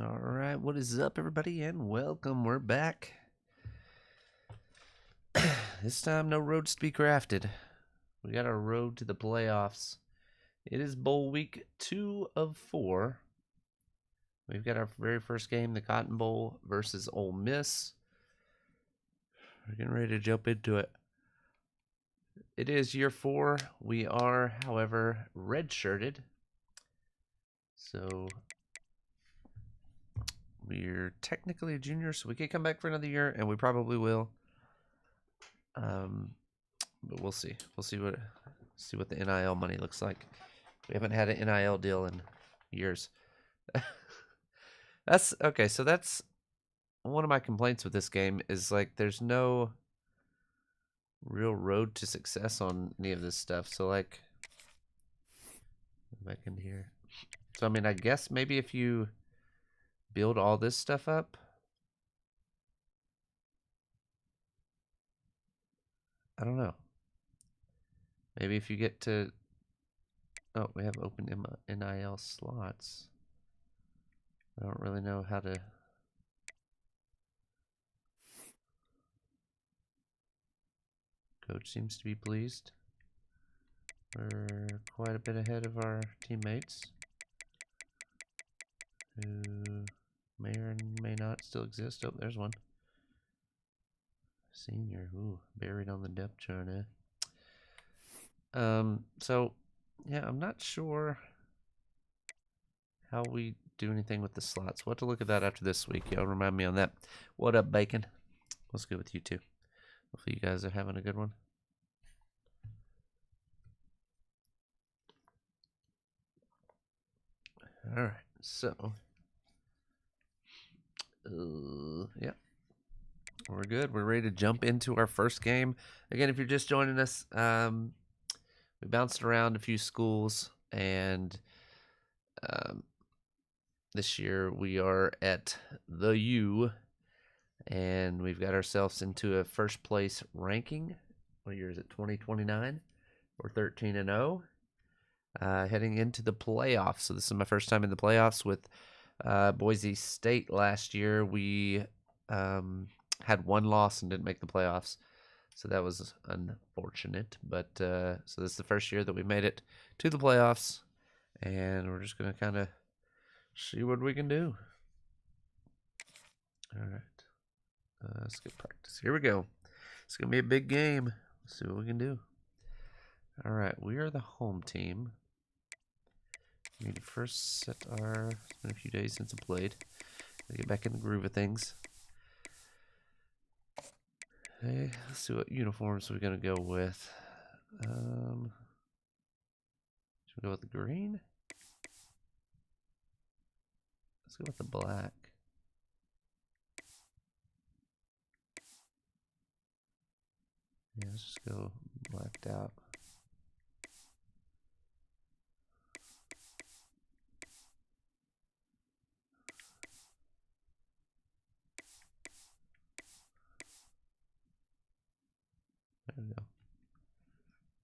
All right, what is up, everybody, and welcome. We're back. This time, no roads to be crafted. We got our road to the playoffs. It is bowl week 2 of 4. We've got our very first game, the Cotton Bowl versus Ole Miss. We're getting ready to jump into it. It is year 4. We are, however, redshirted. So we're technically a junior, so we could come back for another year, and we probably will. But we'll see. We'll see what the NIL money looks like. We haven't had an NIL deal in years. That's okay. So that's one of my complaints with this game is like there's no real road to success on any of this stuff. So like back in here. So I mean, I guess maybe if you build all this stuff up. I don't know. Maybe if you get to... Oh, we have open NIL slots. I don't really know how to... Coach seems to be pleased. We're quite a bit ahead of our teammates, who may or may not still exist. Oh, there's one. Senior, ooh, buried on the depth chart, eh? So, yeah, I'm not sure how we do anything with the slots. We'll have to look at that after this week. Y'all remind me on that. What up, Bacon? What's good with you too? Hopefully you guys are having a good one. All right, so, yeah. We're good. We're ready to jump into our first game. Again, if you're just joining us, we bounced around a few schools, and this year we are at the U, and we've got ourselves into a first place ranking. What year is it? 2029. We're 13-0, heading into the playoffs. So this is my first time in the playoffs with Boise State. Last year we had one loss and didn't make the playoffs, so that was unfortunate. But so this is the first year that we made it to the playoffs, and we're just gonna kind of see what we can do. All right, let's get practice. Here we go. It's gonna be a big game. Let's see what we can do. All right, we are the home team. We need to first set our... It's been a few days since I played. Gotta get back in the groove of things. Hey, let's see what uniforms we're gonna go with. Should we go with the green? Let's go with the black. Yeah, let's just go blacked out. There we go.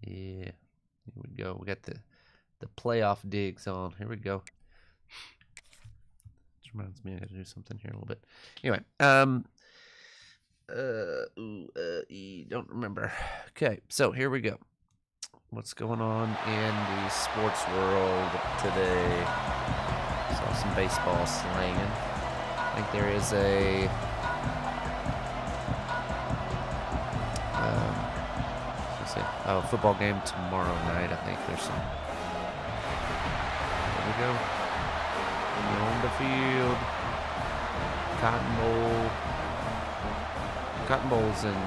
Yeah, here we go. We got the playoff digs on. Here we go. This reminds me I gotta do something here a little bit. Anyway, don't remember. Okay, so here we go. What's going on in the sports world today? Saw some baseball slanging. I think there is a football game tomorrow night. I think there's some. There we go. On the field. Cotton Bowl. Cotton Bowl's in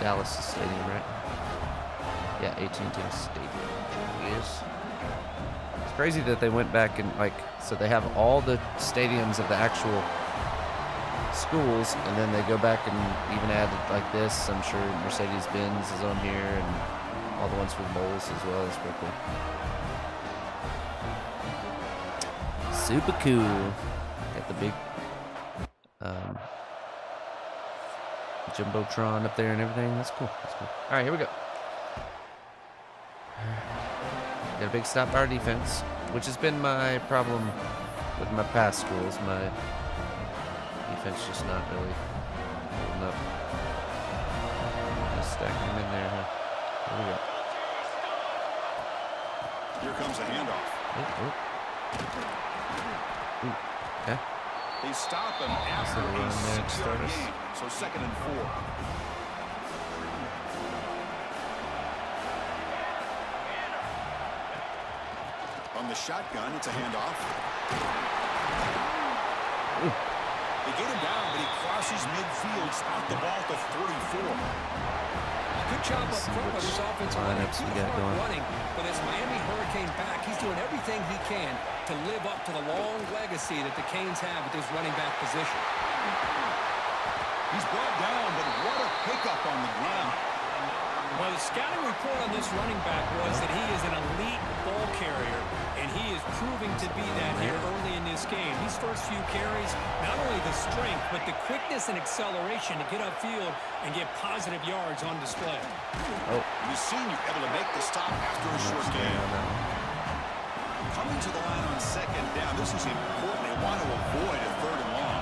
Dallas Stadium, right? Yeah, AT&T Stadium. Yes. It's crazy that they went back and so they have all the stadiums of the actual schools, and then they go back and even add like this. I'm sure Mercedes-Benz is on here, and all the ones for the bowls as well. That's pretty cool. Super cool. Got the big Jumbotron up there and everything. That's cool. That's cool. All right, here we go. Got a big stop by our defense, which has been my problem with my past schools, my defense just not really holding up. Just stacking them in there, huh? Here we go. Here comes a handoff. Okay. They stop him after a 6-yard gain. So 2nd and 4. On the shotgun, it's a handoff. They get him down, but he crosses midfield, spot the ball to 44. Good job up front by this offensive line. He's hard running, but as Miami Hurricane back, he's doing everything he can to live up to the long legacy that the Canes have at this running back position. He's brought down, but what a pickup on the ground. Well, the scouting report on this running back was that he is an elite ball carrier, and he is proving to be that here early in this game. These first few carries, not only the strength, but the quickness and acceleration to get upfield and get positive yards on display. We've seen you able to make the stop after a short gain. Coming to the line on 2nd down, this is important. They want to avoid a 3rd and long.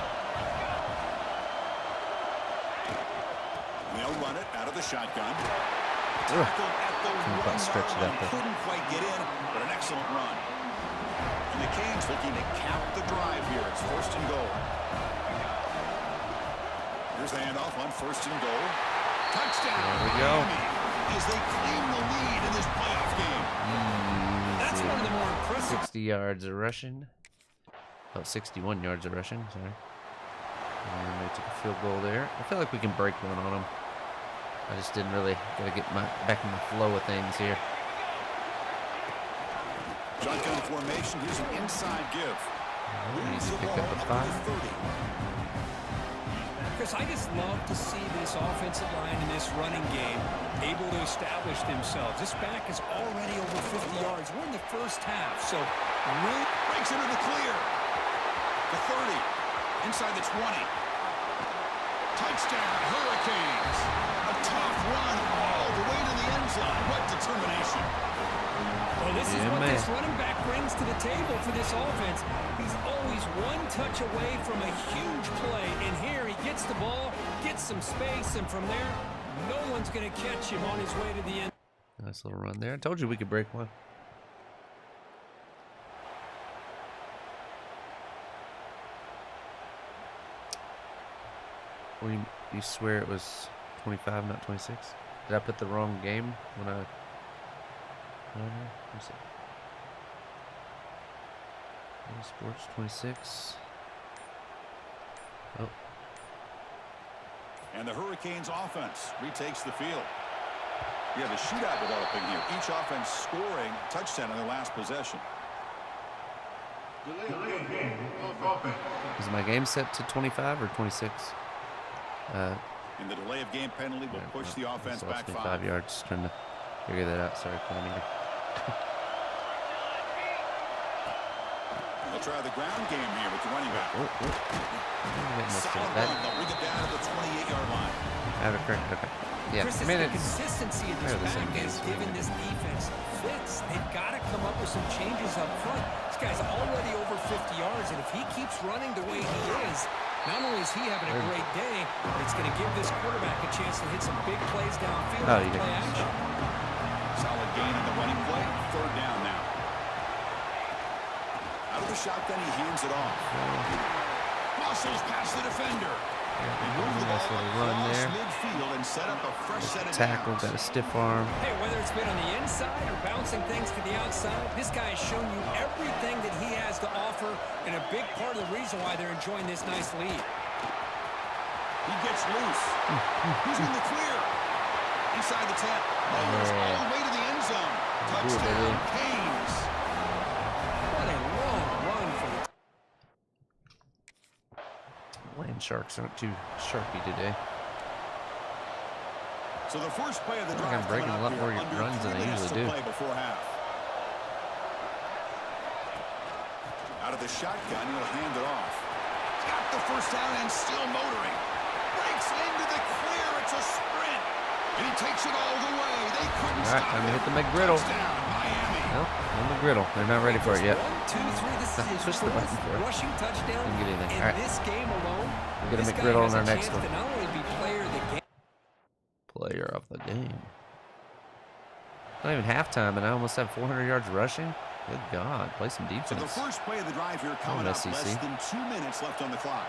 They'll run it out of the shotgun. Tackled at the 1-yard line. Couldn't quite get in, but an excellent run. And the Canes looking to cap the drive here. It's 1st and goal. Here's the handoff on 1st and goal. Touchdown. There we go. As they claim the lead in this playoff game. That's one of the more impressive. 60 yards of rushing. Oh, 61 yards of rushing, sorry. And they took a field goal there. I feel like we can break one on them. I just didn't really got to get back in the flow of things here. Shotgun formation. Here's an inside give. Easy pick up a 5. Chris, I just love to see this offensive line in this running game able to establish themselves. This back is already over 50 yards. We're in the first half, so really breaks into the clear. The 30. Inside the 20. Touchdown, Hurricanes. A tough run all the way to the end zone. What determination. Well, this is what this running back brings to the table for this offense. He's always one touch away from a huge play. And here he gets the ball, gets some space, and from there, no one's going to catch him on his way to the end. Nice little run there. I told you we could break one. Well, you swear it was 25, not 26? Did I put the wrong game when I... Let's see. Sports 26. Oh. And the Hurricanes offense retakes the field. We have a shootout developing here. Each offense scoring a touchdown in their last possession. Is my game set to 25 or 26? And the delay of game penalty will push the offense back 5 yards. Trying to figure that out. Sorry, coordinator. They'll try the ground game here with the running back. Solid run. They'll bring it down to the 28-yard line. I have it correct. Okay. Yeah. Chris, the consistency of this back has given this defense fits. They've got to come up with some changes up front. This guy's already over 50 yards, and if he keeps running the way he is, not only is he having a great day, but it's going to give this quarterback a chance to hit some big plays downfield and play action. Solid gain in the running play. 3rd down now. Out of the shotgun, he hands it off. Muscles past the defender. Nice little run there. Midfield and set up a fresh set of tackle, got a stiff arm. Hey, whether it's been on the inside or bouncing things to the outside, this guy has shown you everything that he has to offer, and a big part of the reason why they're enjoying this nice lead. He gets loose. He's in the clear. Inside the 10. All the way to the end zone. Touchdown, Canes. What a long run for the Land Sharks aren't too sharpy today. So the first play of the drive I'm breaking a lot more runs than I usually do. Before half. Out of the shotgun, he'll hand it off. Got the first down and still motoring. Breaks into the clear. It's a sprint. And he takes it all the way. They couldn't All right, stop time to it. hit the McGriddle. Touchdown, Miami. Well, on the griddle. They're not ready for it yet. 1, 2, 3. This is his Push the button fourth for it. rushing touchdown Didn't get anything. in All right. this game alone. Get a This guy McGriddle has in our a next chance one. to not only be player of the game. Player of the game. Not even halftime, and I almost have 400 yards rushing. Good God, play some defense. So the first play of the drive here coming up, SEC. less than 2 minutes left on the clock.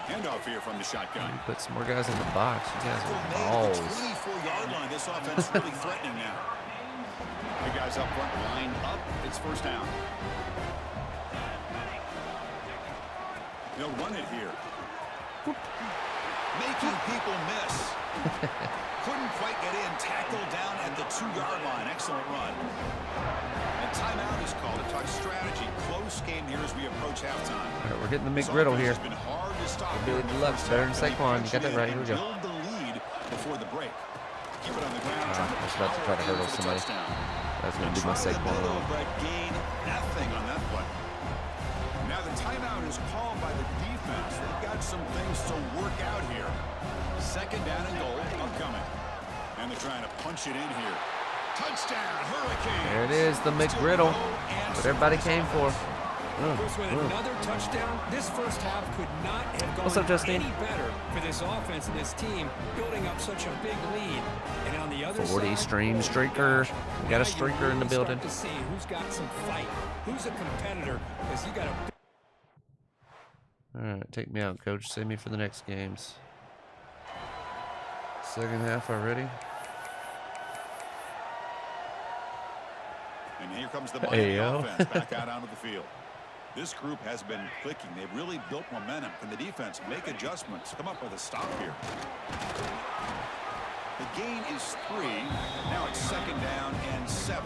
Handoff here from the shotgun. Put some more guys in the box. You guys Tackle are made at balls. the 24-yard line. This offense really threatening now. The guys up front lined up. It's first down. They'll run it here. Making people miss. Couldn't quite get in. Tackled down at the 2-yard line. Excellent run. And timeout is called. To talk strategy. Close game here as we approach halftime. All right, we're hitting the McGriddle here. It's been hard to stop. Good luck. Better than Saquon. You got that right. Here we go. Build the lead before the break. Keep it on the ground. I was about to try to hurdle somebody. That's going to be my Saquon. But gain nothing on that play. Now the timeout is called by the defense. They've got some things to work out here. Second down and goal upcoming. And they're trying to punch it in here. Touchdown, Hurricanes. There it is, the McGriddle. What everybody came for. With another touchdown, this first half could not have gone What's up, Justine? any better for this offense and this team, building up such a big lead. And on the other 40 side, stream oh, streaker. gosh, We got a now you streaker in the really building. start to see who's got some fight, who's a competitor, because you got a All right, take me out, coach. Save me for the next games. Second half already. And here comes the Hey, Miami yo. offense back out onto the field. This group has been clicking. They've really built momentum. Can the defense make adjustments? Come up with a stop here. The gain is 3. Now it's second down and 7.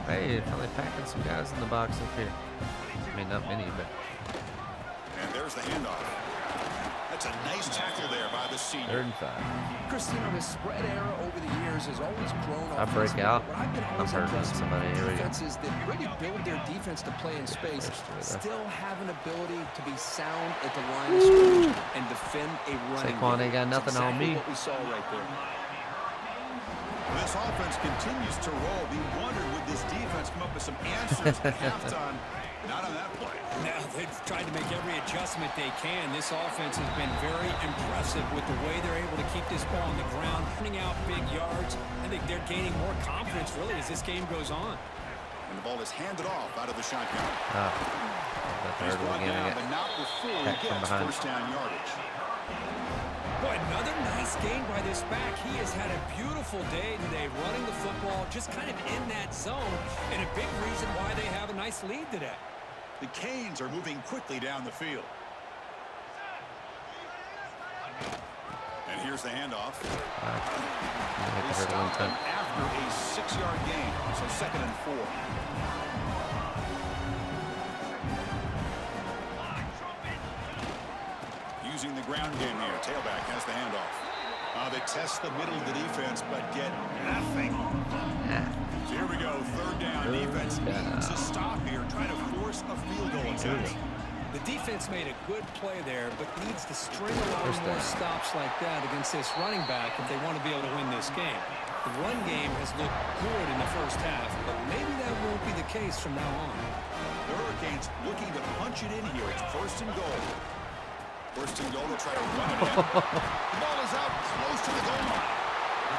Hey, finally packing some guys in the box up here. I mean, not many, but And there's the handoff. That's a nice tackle there by the senior. 3rd and 5. Christina, the spread era over the years has always grown. I break offensively, out. but I've been I'm always hurting impressed with somebody. Here we go. defenses that really build their defense to play in space, First through there. still have an ability to be sound at the line of scrimmage and defend a running Saquon game. ain't got It's nothing on exactly me. what we saw right there. This offense continues to roll. We wondered, would this defense come up with some answers at halftime? Not on that play. Now they've tried to make every adjustment they can. This offense has been very impressive with the way they're able to keep this ball on the ground, running out big yards. I think they're gaining more confidence, really, as this game goes on. And the ball is handed off out of the shotgun. About to He's hurdle brought again. down, I but got not before he back from gets behind. first down yardage. Boy, another nice game by this back. He has had a beautiful day today running the football, just kind of in that zone, and a big reason why they have a nice lead today. The Canes are moving quickly down the field. And here's the handoff. hit They the hurdle in stop him time. after a 6-yard gain, so second and 4. Using the ground game here. Tailback has the handoff. They test the middle of the defense, but get nothing. So here we go, third down. Defense needs to stop here, trying to force a field goal attempt. The defense made a good play there, but needs to string along First more down. stops like that against this running back if they want to be able to win this game. The run game has looked good in the first half, but maybe that won't be the case from now on. The Hurricanes looking to punch it in here. It's first and goal. First and goal to try to run it in. The ball is out close to the goal line.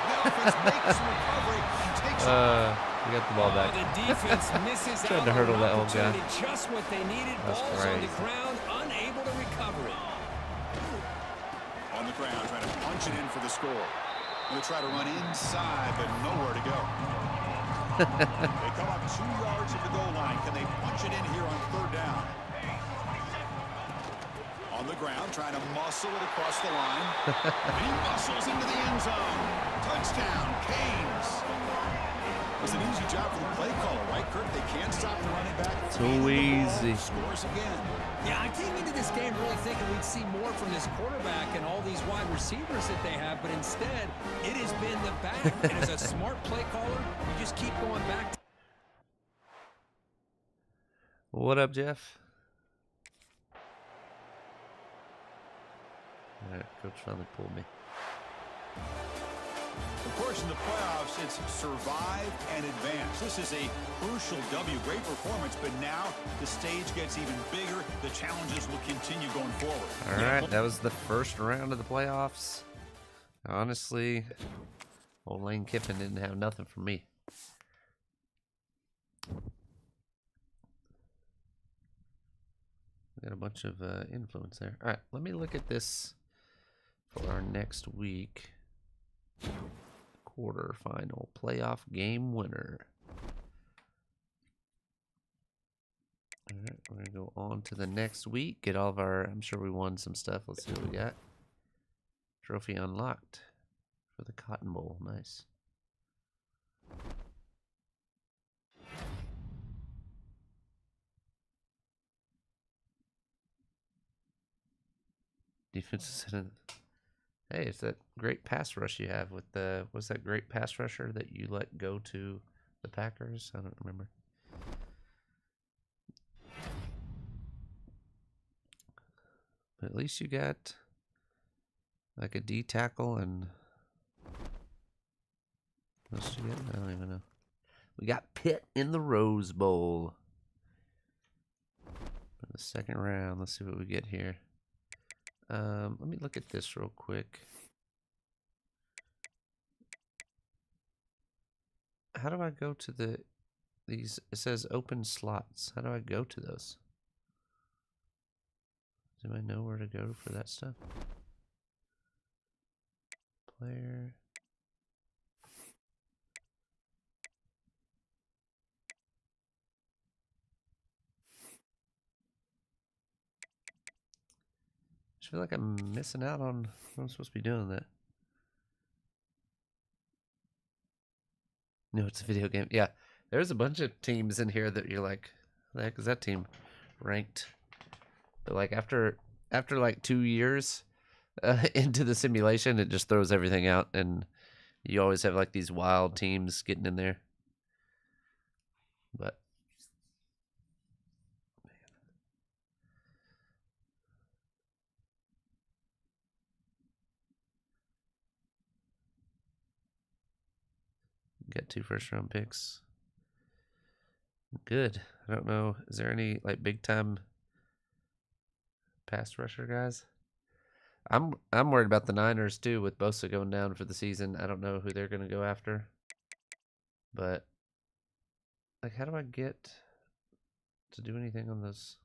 The offense makes a recovery and takes it. We got the ball back. The defense misses Tried out to hurdle on an that old guy. opportunity, just what they needed. That's Balls on the crazy. ground, unable to recover it. On the ground, trying to punch it in for the score. They try to run inside, but nowhere to go. They come up 2 yards of the goal line. Can they punch it in here on third down? On the ground, trying to muscle it across the line. And he muscles into the end zone. Touchdown, Canes. It's an easy job for the play caller, right, Kurt? They can't stop the running back. Too easy. Scores again. Yeah, I came into this game really thinking we'd see more from this quarterback and all these wide receivers that they have, but instead, it has been the back. And as a smart play caller, you just keep going back. What up, Jeff? All right, coach finally pulled me. Of course, in the playoffs, it's survive and advance. This is a crucial W. Great performance, but now the stage gets even bigger. The challenges will continue going forward. All right, that was the first round of the playoffs. Honestly, old Lane Kiffin didn't have nothing for me. We got a bunch of influence there. All right, let me look at this for our next week. Quarterfinal playoff game winner. All right, we're going to go on to the next week. Get all of our, I'm sure we won some stuff. Let's see what we got. Trophy unlocked for the Cotton Bowl. Nice. Defensive. Hey, it's that great pass rush you have with the, what's that great pass rusher that you let go to the Packers? I don't remember. But at least you got like a D tackle and what else you get? I don't even know. We got Pitt in the Rose Bowl. For the second round. Let's see what we get here. Let me look at this real quick. How do I go to these? It says open slots. How do I go to those? Do I know where to go for that stuff? Player. I feel like I'm missing out on what I'm supposed to be doing that. No, it's a video game. Yeah, there's a bunch of teams in here that you're like, the heck is that team ranked? But like after like 2 years into the simulation, it just throws everything out, and you always have like these wild teams getting in there. But got 2 first-round picks. Good. I don't know. Is there any like big time pass rusher guys? I'm worried about the Niners too, with Bosa going down for the season. I don't know who they're gonna go after. But like, how do I get to do anything on those?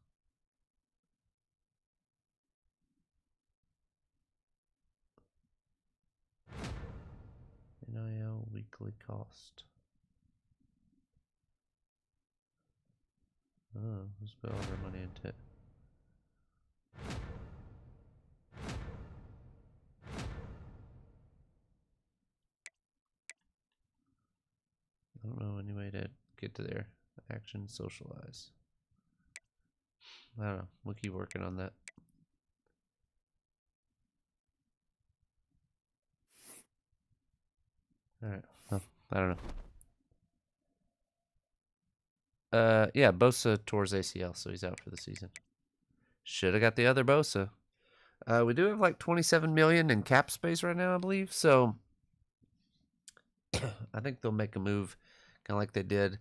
NIL weekly cost. Oh, let's put all our money into it. I don't know any way to get to there. Action socialize. I don't know. We'll keep working on that. All right. Well, I don't know. Yeah, Bosa tore his ACL, so he's out for the season. Should have got the other Bosa. We do have like 27 million in cap space right now, I believe. So I think they'll make a move, kind of like they did.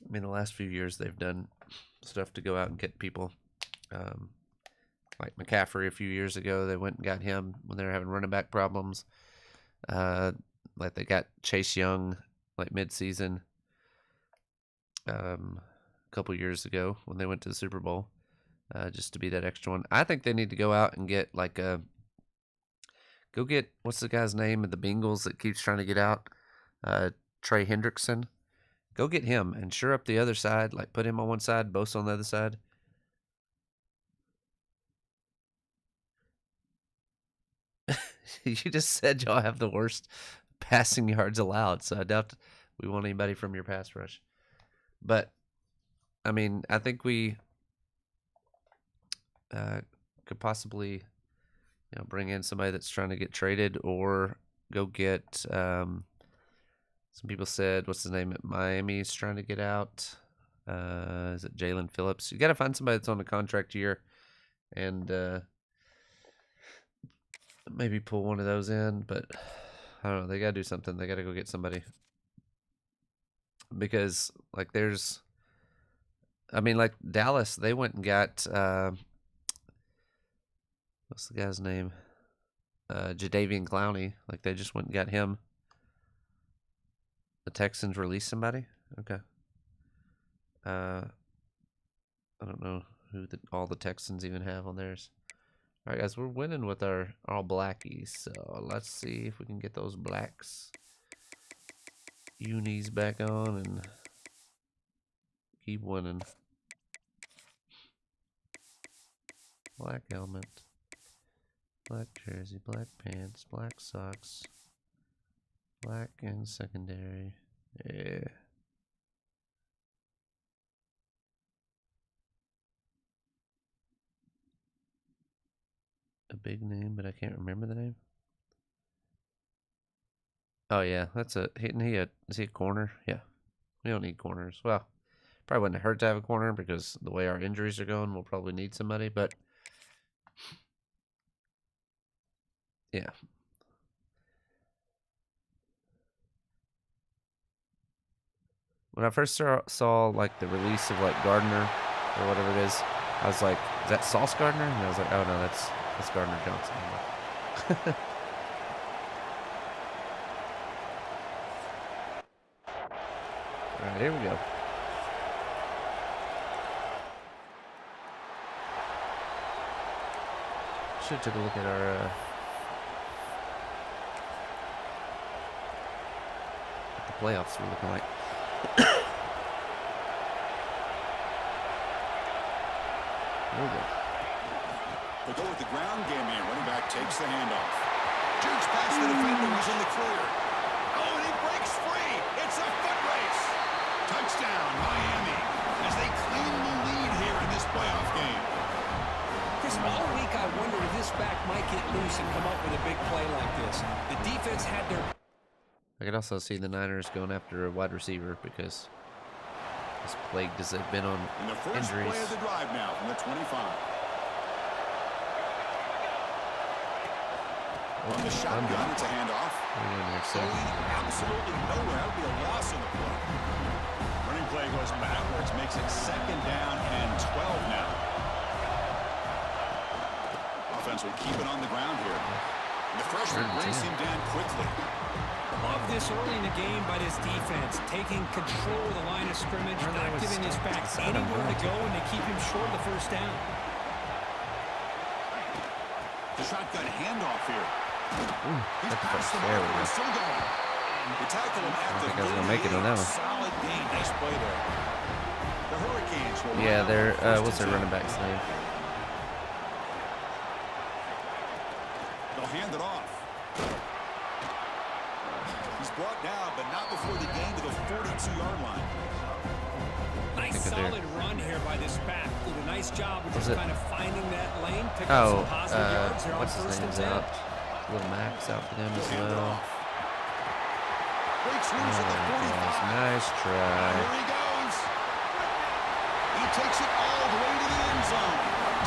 I mean, the last few years they've done stuff to go out and get people. Like McCaffrey a few years ago, they went and got him when they were having running back problems. Like they got Chase Young like mid-season a couple years ago when they went to the Super Bowl, just to be that extra one. I think they need to go out and get like go get, what's the guy's name of the Bengals that keeps trying to get out? Trey Hendrickson. Go get him and sure up the other side. Like put him on one side, Bosa on the other side. You just said y'all have the worst passing yards allowed, so I doubt we want anybody from your pass rush. But I mean, I think we could possibly, bring in somebody that's trying to get traded, or go get. Some people said, what's his name at Miami's trying to get out. Is it Jalen Phillips? You got to find somebody that's on a contract year and maybe pull one of those in, but I don't know. They got to do something. They got to go get somebody. Because, like, there's... I mean, like, Dallas, they went and got... what's the guy's name? Jadeveon Clowney. Like, they just went and got him. The Texans released somebody? Okay. I don't know who all the Texans even have on theirs. All right, guys, we're winning with our all blackies. So let's see if we can get those blacks unis back on and keep winning. Black helmet, black jersey, black pants, black socks, black and secondary. Yeah. A big name, but I can't remember the name. Oh yeah, that's a is he a corner? Yeah. We don't need corners. Well, probably wouldn't hurt to have a corner because the way our injuries are going, we'll probably need somebody, but yeah. When I first saw like the release of like Gardner or whatever it is, I was like, is that Sauce Gardner? And I was like, oh no, that's Gardner Johnson. All right, here we go. Should take a look at our what the playoffs were looking like. There we go. They go with the ground game here. Running back takes the handoff. Jerks past the defender. He's in the clear. Oh, and he breaks free. It's a foot race. Touchdown, Miami, as they claim the lead here in this playoff game. Chris, all week I wondered if this back might get loose and come up with a big play like this. The defense had their... I could also see the Niners going after a wide receiver because as plagued as they've been on And the first injuries. play of the drive now from the 25. On the shotgun, it's a handoff. So, Absolutely nowhere. That would be a loss in the play. Running play goes backwards, makes it 2nd down and 12 now. Offense will keep it on the ground here. And the freshman brings him down quickly. Love this early in the game by this defense, taking control of the line of scrimmage, not giving his back anywhere to go, and they keep him short of the first down. The shotgun handoff here. He's that's passed the there ball, we go. he's still going. You tackle him at the think I was gonna make it on that one. Solid gain. Nice play there. The Hurricanes will Yeah, run they're out what's their first and running back's name? 10. They'll hand it off. He's brought down, but not before the gain to the 42-yard line. Nice solid run here by this back. Did a nice job of just it? kind of finding that lane, picking up some positive yards here on what's his first and name's 10. out? Little Max out for them as Hand it well. off. Breaks loose at the 45. Nice try. Here he goes. He takes it all the way to the end zone.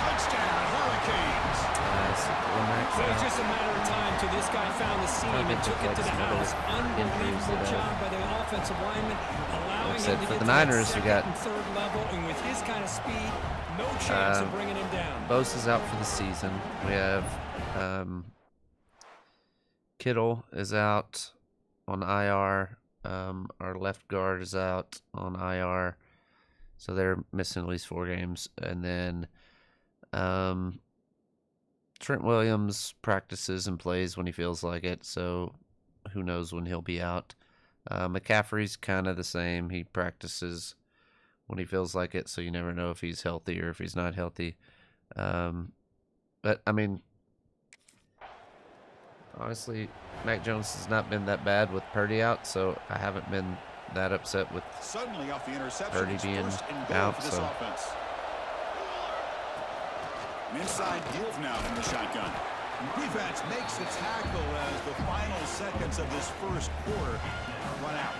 Touchdown, Hurricanes. Nice. Little Max So it's out. just a matter of time till this guy found the seam and took it to the house. Unbelievable job by the offensive lineman, allowing him to For get the to that Niners, we second got and third level, and with his kind of speed, no chance of bringing him down. Bosa's out for the season. We have Kittle is out on IR. Our left guard is out on IR. So they're missing at least 4 games. And then Trent Williams practices and plays when he feels like it. So who knows when he'll be out. McCaffrey's kind of the same. He practices when he feels like it. So you never know if he's healthy or if he's not healthy. But, I mean, honestly, Mac Jones has not been that bad with Purdy out, so I haven't been that upset with Suddenly off the interception, Purdy it's being first and goal out. for this So offense. An inside give now from the shotgun. Defense makes the tackle as the final seconds of this first quarter run out.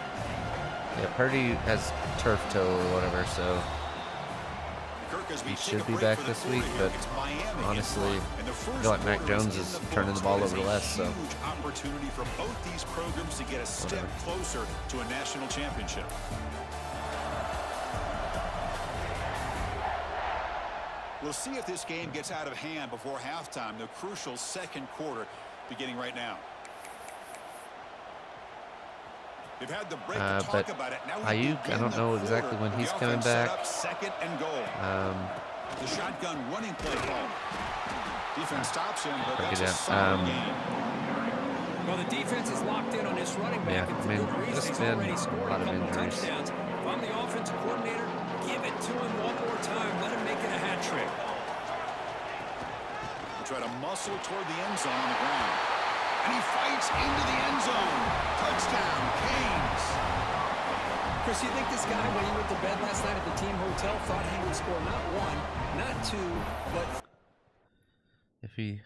yeah, Purdy has turf toe or whatever, so Kirk he should be back this week, but honestly, I feel like Mac Jones is turning the ball over less. So, huge opportunity for both these programs to get a step closer to a national championship. We'll see if this game gets out of hand before halftime. The crucial second quarter beginning right now. They've had the break to talk about it. Now Ayuk, I don't know exactly when he's coming back. Second and goal. The shotgun running play call. Defense stops him, but that's a solid game. Well, the defense is locked in on this running back. Yeah, I mean, He's there's been already a scored lot a of couple injuries. touchdowns. If I'm the offensive coordinator, give it to him one more time. Let him make it a hat trick. He'll try to muscle toward the end zone on the ground. And he fights into the end zone. Touchdown, Canes. Chris, you think this guy, when he went to bed last night at the team hotel, thought he would score not one, not two, but... If he...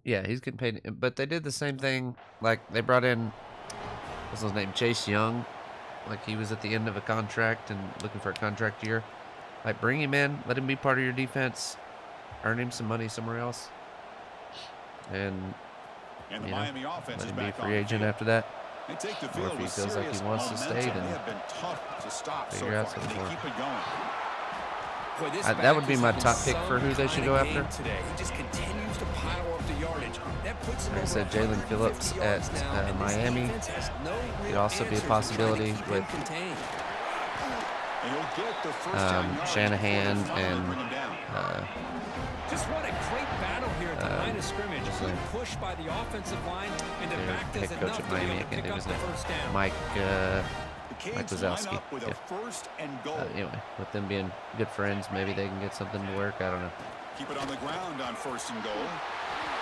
Yeah, he's getting paid. But they did the same thing. Like, they brought in, what's his name, Chase Young. Like, he was at the end of a contract and looking for a contract year. Like, bring him in, let him be part of your defense, earn him some money somewhere else, and the you know, Miami offense let is him be a back on free the agent field. after that. They take the Or field if he with feels like he serious wants to stay, momentum. then They have been tough to stop so figure out far. something They for him. keep it going. Boy, this That would back be is my having top pick some for who they should kind go of after. game today. He just continues to pile up the yardage. That puts him Like I said, over Jalen 150 Phillips yards at, now, and this Miami defense has no could real also be a answers in trying to possibility keep him with contained. And he'll get the first down yards Shanahan before they finally and bring him down. Just what a great battle here at the line of scrimmage. Good push by the offensive line, and the their back head does coach enough at to be Miami, I able to can't pick think of up his the name, first down. Mike The Canes line Wazowski. up with a first and goal. Anyway, with them being good friends, maybe they can get something to work. I don't know. Keep it on the ground on first and goal.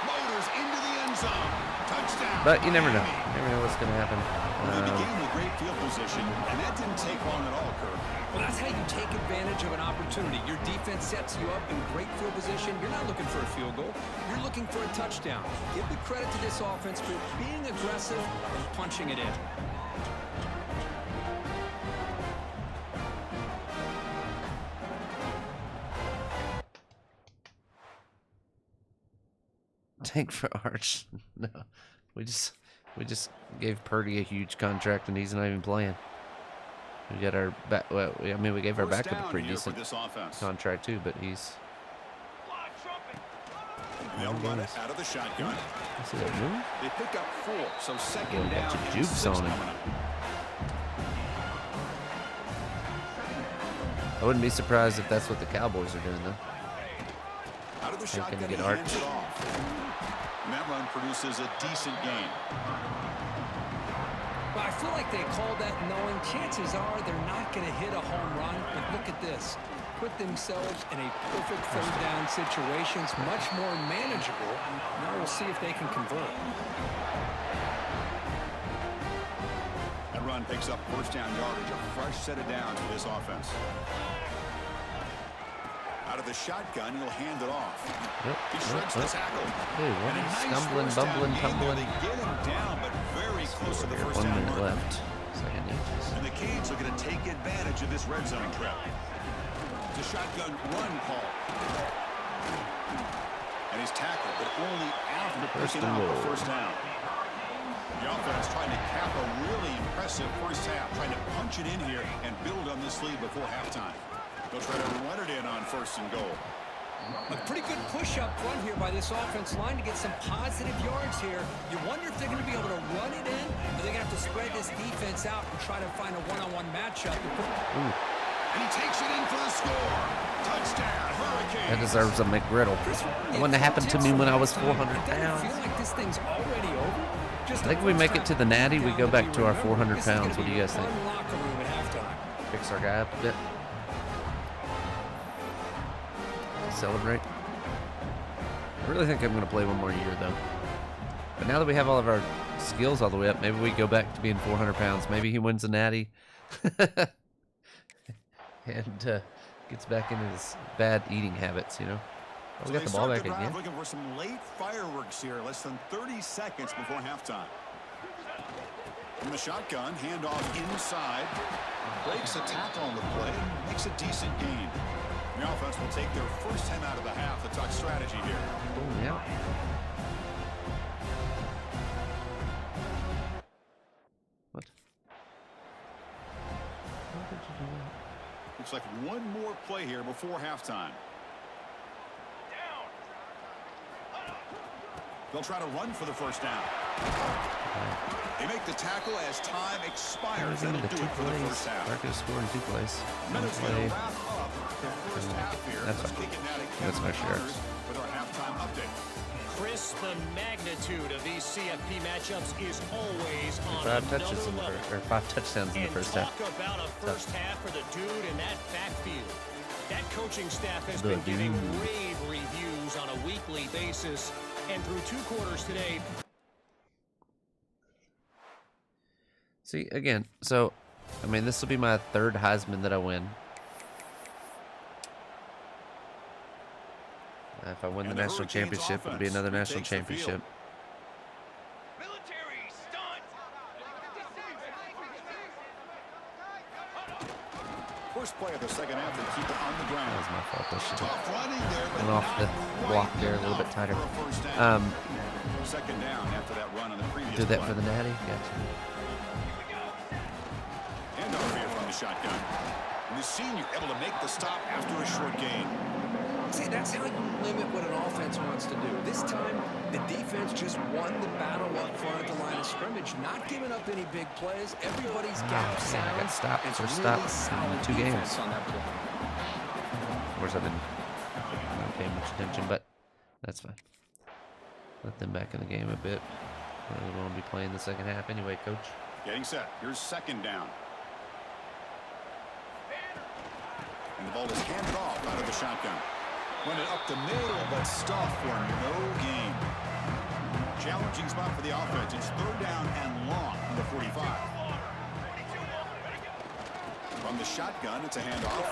Motors into the end zone. Touchdown. But you never know. Miami. You never know what's going to happen. They began with great field position, and that didn't take long at all, Kirk. Well, that's how you take advantage of an opportunity. Your defense sets you up in great field position. You're not looking for a field goal. You're looking for a touchdown. Give the credit to this offense for being aggressive and punching it in. Tank for Arch. No, we just gave Purdy a huge contract, and he's not even playing. We got our back. Well, I mean, we gave our First backup a down pretty here for decent this offense. contract too, but he's. They'll run it out of the shotgun. See that move? They pick up 4, so second Yeah, a down. bunch of and jukes 6 on him. coming up. I wouldn't be surprised if that's what the Cowboys are doing, though. Out of the They're shotgun, gonna he get hands Arch. it off. And that run produces a decent gain. But I feel like they called that knowing chances are they're not going to hit a home run. But look at this. Put themselves in a perfect third down situation. It's much more manageable. Now we'll see if they can convert. That run picks up first down yardage, a fresh set of downs for this offense. Out of the shotgun, he'll hand it off. He shreds the tackle. Hey, what And a is nice stumbling, first down bumbling, gain there. tumbling? They get him down, but very close to the Here, first 1 down minute mark. left. Second inches. And the Canes are going to take advantage of this red zone trap. It's a shotgun run call. And he's tackled, but only after First picking and up goal. the first down. The offense trying to cap a really impressive first half, trying to punch it in here and build on this lead before halftime. They'll try to run it in on first and goal. A pretty good push up front here by this offense line to get some positive yards here. You wonder if they're going to be able to run it in, or they're going to have to spread this defense out and try to find a one-on-one matchup. And he takes it in for the score. Touchdown, Hurricanes. That deserves a McGriddle. It wouldn't have happened to me when I was 400 It doesn't pounds. feel like this thing's already over. Just I think if we make it to the Natty, we go back to our 400 pounds. What do you guys think? Locker room at halftime. Fix our guy up a bit. Celebrate. I really think I'm going to play one more year, though. But now that we have all of our skills all the way up, maybe we go back to being 400 pounds. Maybe he wins a natty and gets back into his bad eating habits, you know. Oh, we got the ball back again. Looking for some late fireworks here. Less than 30 seconds before halftime. From the shotgun, handoff inside. Breaks a tackle on the play and makes a decent gain. The offense will take their first time out of the half to talk strategy here. Oh, yeah. What? How did you do that? Looks like one more play here before halftime. They'll try to run for the first down. They make the tackle as time expires. That'll do it for the first half. They're going to score in 2 plays. Minutes going to wrap up the first half here. That's Let's fine. kick it now to That's my Kevin share. Connors with our halftime update. Chris, the magnitude of these CFP matchups is always on 5 touches another level. or 5 touchdowns in the first half. Talk about a first half for the dude in that backfield. That coaching staff has The been giving dude. rave reviews on a weekly basis, and through 2 quarters today. See, again, so, I mean, this will be my 3rd Heisman that I win. If I win the And the national Hurricanes championship, it'll be offense another national retakes the field. championship. Military stunt. First play of the second half, they keep it on the That ground. was my fault. I should have Tough running there, but went off not the quite block there a little enough bit tighter. for a first down. Second down after that run on the previous Do that play. for the natty. Gotcha. Handoff here from the shotgun. And the senior able to make the stop after a short gain. See, that's how you limit what an offense wants to do. This time, the defense just won the battle up front at the line of scrimmage, not giving up any big plays. Everybody's gap I sound. got stopped. It's First really stop in solid 2 games. defense on that play. Of course, I didn't pay much attention, but that's fine. Let them back in the game a bit. They won't be playing the second half anyway, coach. Getting set. Here's second down. And the ball is handed off out of the shotgun. Run it up the middle, but stuffed for no gain. Challenging spot for the offense. It's 3rd down and long from the 45. From the shotgun, it's a handoff.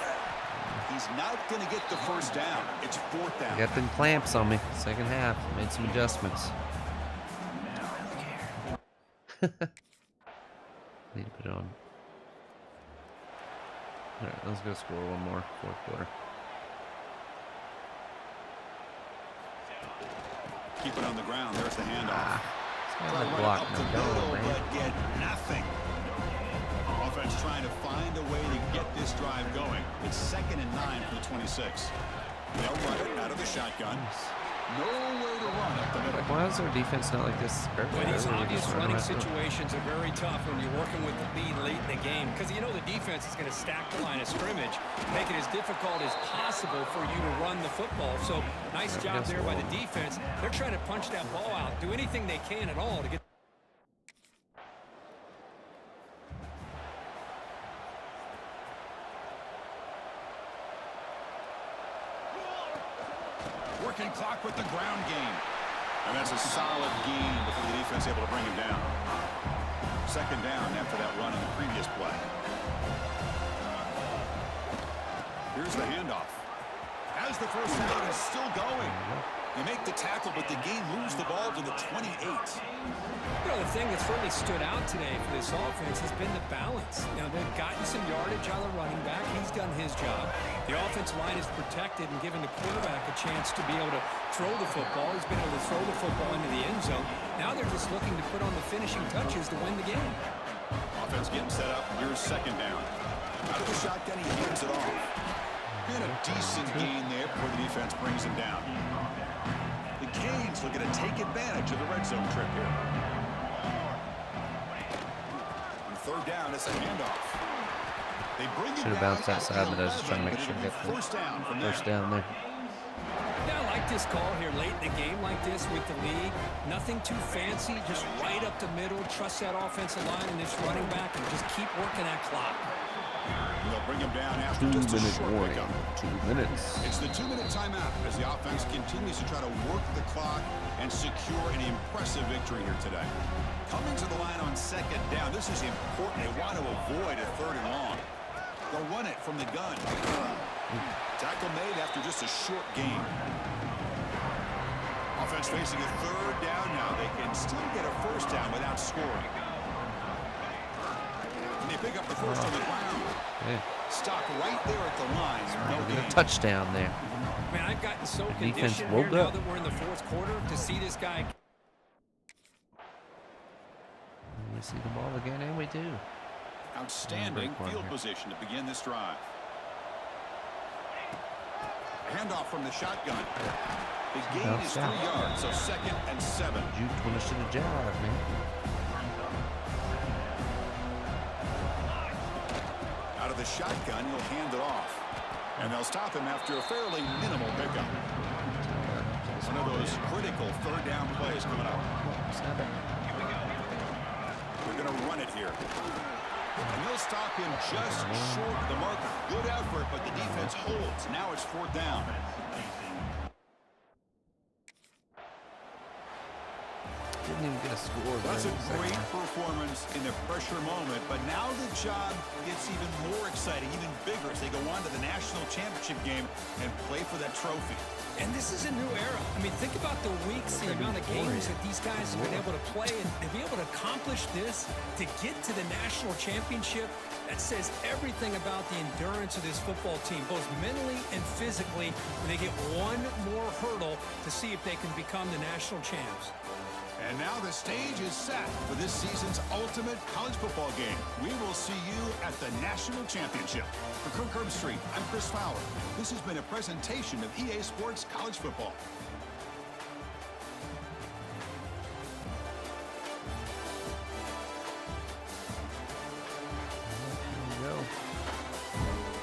He's not going to get the first down. It's 4th down. I got them clamps on me. Second half. Made some adjustments. Need to put it on. Alright, let's go score one more. 4th quarter. Keep it on the ground. There's the handoff. It's got Try to a run block. it up the No, middle, man. but get nothing. Offense trying to find a way to get this drive going. It's 2nd and 9 for the 26. They'll run it out of the shotgun. Nowhere to run up the middle. Like, why is our defense not like this? Well, these Earlier, obvious just run running right through. situations are very tough when you're working with the lead late in the game, because you know the defense is going to stack the line of scrimmage, make it as difficult as possible for you to run the football. So nice job there by the defense. They're trying to punch that ball out, do anything they can at all to get. Working clock with the ground game. And that's a solid gain before the defense able to bring him down. Second down after that run in the previous play. Here's the handoff. As the first down is still going. They make the tackle, but the game moves the ball to the 28. You know, the thing that's really stood out today for this offense has been the balance. Now, they've gotten some yardage on the running back. He's done his job. The offensive line is protected and giving the quarterback a chance to be able to throw the football. He's been able to throw the football into the end zone. Now they're just looking to put on the finishing touches to win the game. Offense getting set up. Here's second down. Out of the shotgun, he hands it off. Been a decent gain there before the defense brings him down. The Canes looking to take advantage of the red zone trip here. On 3rd down, it's a handoff. They bring it Should have down bounced outside, but I was just trying to make sure I got the first down from first there. down there. Yeah, I like this call here late in the game like this with the lead. Nothing too fancy, just right up the middle. Trust that offensive line and this running back and just keep working that clock. And they'll bring him down after 2 just a minute short warning. pickup. 2 minutes. It's the 2-minute timeout as the offense continues to try to work the clock and secure an impressive victory here today. Coming to the line on second down. This is important. They want to avoid a 3rd and long. They'll run it from the gun. Tackle made after just a short gain. Offense facing a 3rd down now. They can still get a first down without scoring. pick up the first on the ground. Yeah. Stop right there at the line. No Get a gain. touchdown there. Man, I've gotten so The defense conditioned here woke now up. that we're in the fourth quarter to see this guy. We see the ball again, and we do. Outstanding field position to begin this drive. Handoff from the shotgun. The gain is 3 yards, so 2nd and 7. You want to shoot a job, man. Out of the shotgun, he'll hand it off. And they'll stop him after a fairly minimal pickup. One of those critical third down plays coming up. They're going to run it here. And they'll stop him just short of the marker. Good effort, but the defense holds. Now it's 4th down. Didn't even get a score. That's a great performance in the pressure moment, but now the job gets even more exciting, even bigger as they go on to the national championship game and play for that trophy. And this is a new era. I mean, think about the weeks, the amount of games that these guys have been able to play, and to be able to accomplish this, to get to the national championship, that says everything about the endurance of this football team, both mentally and physically, when they get one more hurdle to see if they can become the national champs. And now the stage is set for this season's ultimate college football game. We will see you at the national championship. For Kirk Herbstreit, I'm Chris Fowler. This has been a presentation of EA Sports College Football. Here we go.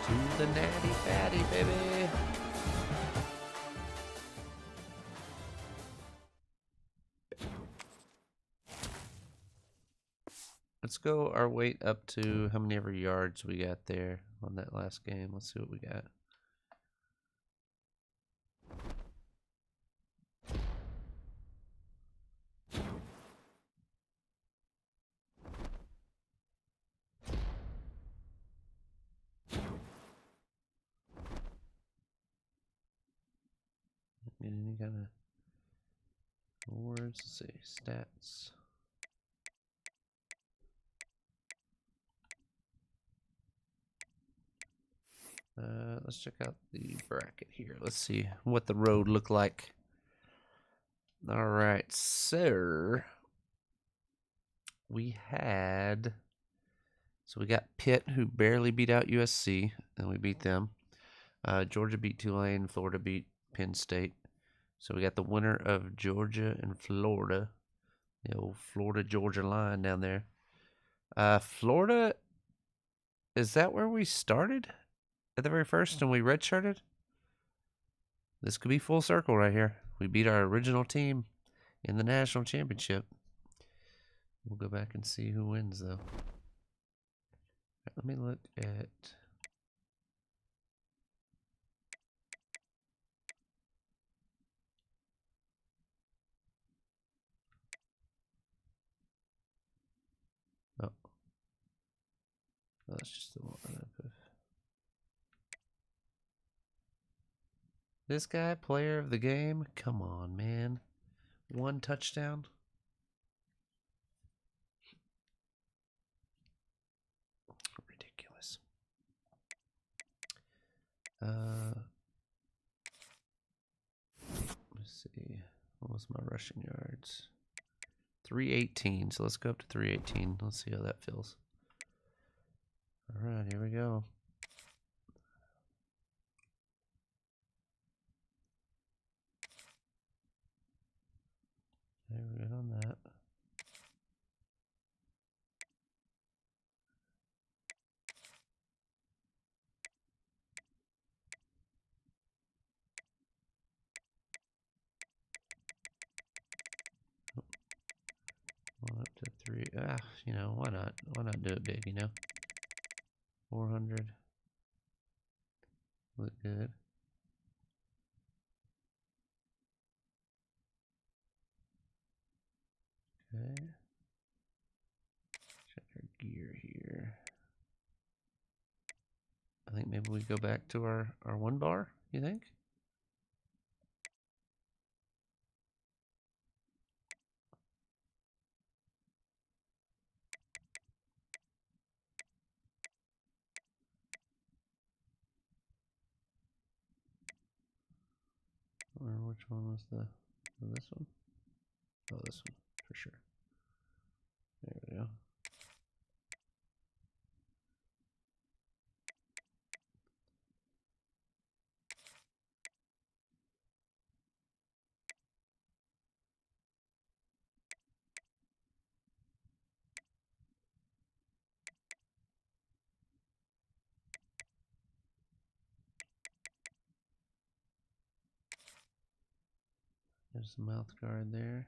To the natty fatty, baby. Let's go our weight up to how many ever yards we got there on that last game. Let's see what we got. Get any kind of awards? Let's see. Stats. Let's check out the bracket here. Let's see what the road looked like. All right, so we got Pitt, who barely beat out USC, and we beat them. Georgia beat Tulane. Florida beat Penn State. So we got the winner of Georgia and Florida. The old Florida-Georgia line down there. Florida, is that where we started? At the very first, and we redshirted? This could be full circle right here. We beat our original team in the national championship. We'll go back and see who wins, though. Let me look at... Oh. That's just the one I put. This guy, player of the game? Come on, man. 1 touchdown? Ridiculous. Let's see. What was my rushing yards? 318. So let's go up to 318. Let's see how that feels. All right, here we go. There we go on that. One up to 3. You know, why not? Why not do it big, you know? 400. Look good. Okay. Check our gear here. I think maybe we go back to our 1 bar, you think? Which one was this one? Oh, this one, for sure. There we go. There's the mouth guard there.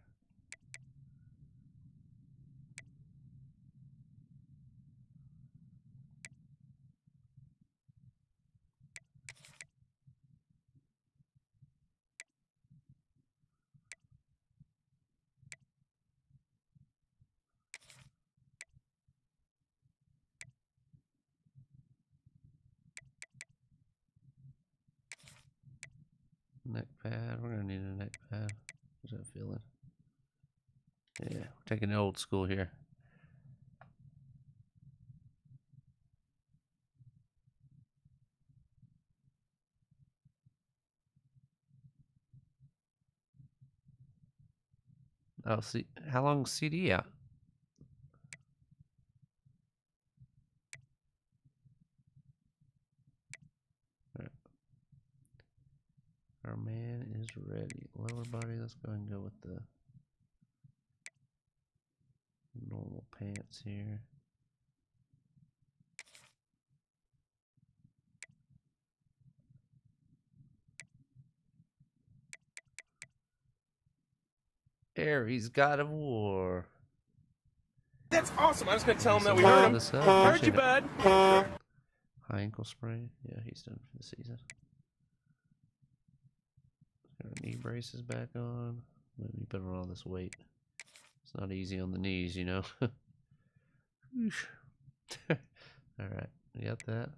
Neck pad. We're gonna need a neck pad. How's that feeling? Yeah, we're taking the old school here. Oh, see, how long's CD out? Right. Our man is ready. Lower body. Let's go ahead and go with the normal pants here. Aries, God of War. That's awesome. I was going to tell him that we Fill heard him. this up. Heard you, Appreciate it. bud. High ankle sprain. Yeah, he's done for the season. Got our knee braces back on. Let me put on all this weight. It's not easy on the knees, you know. Alright, we got that.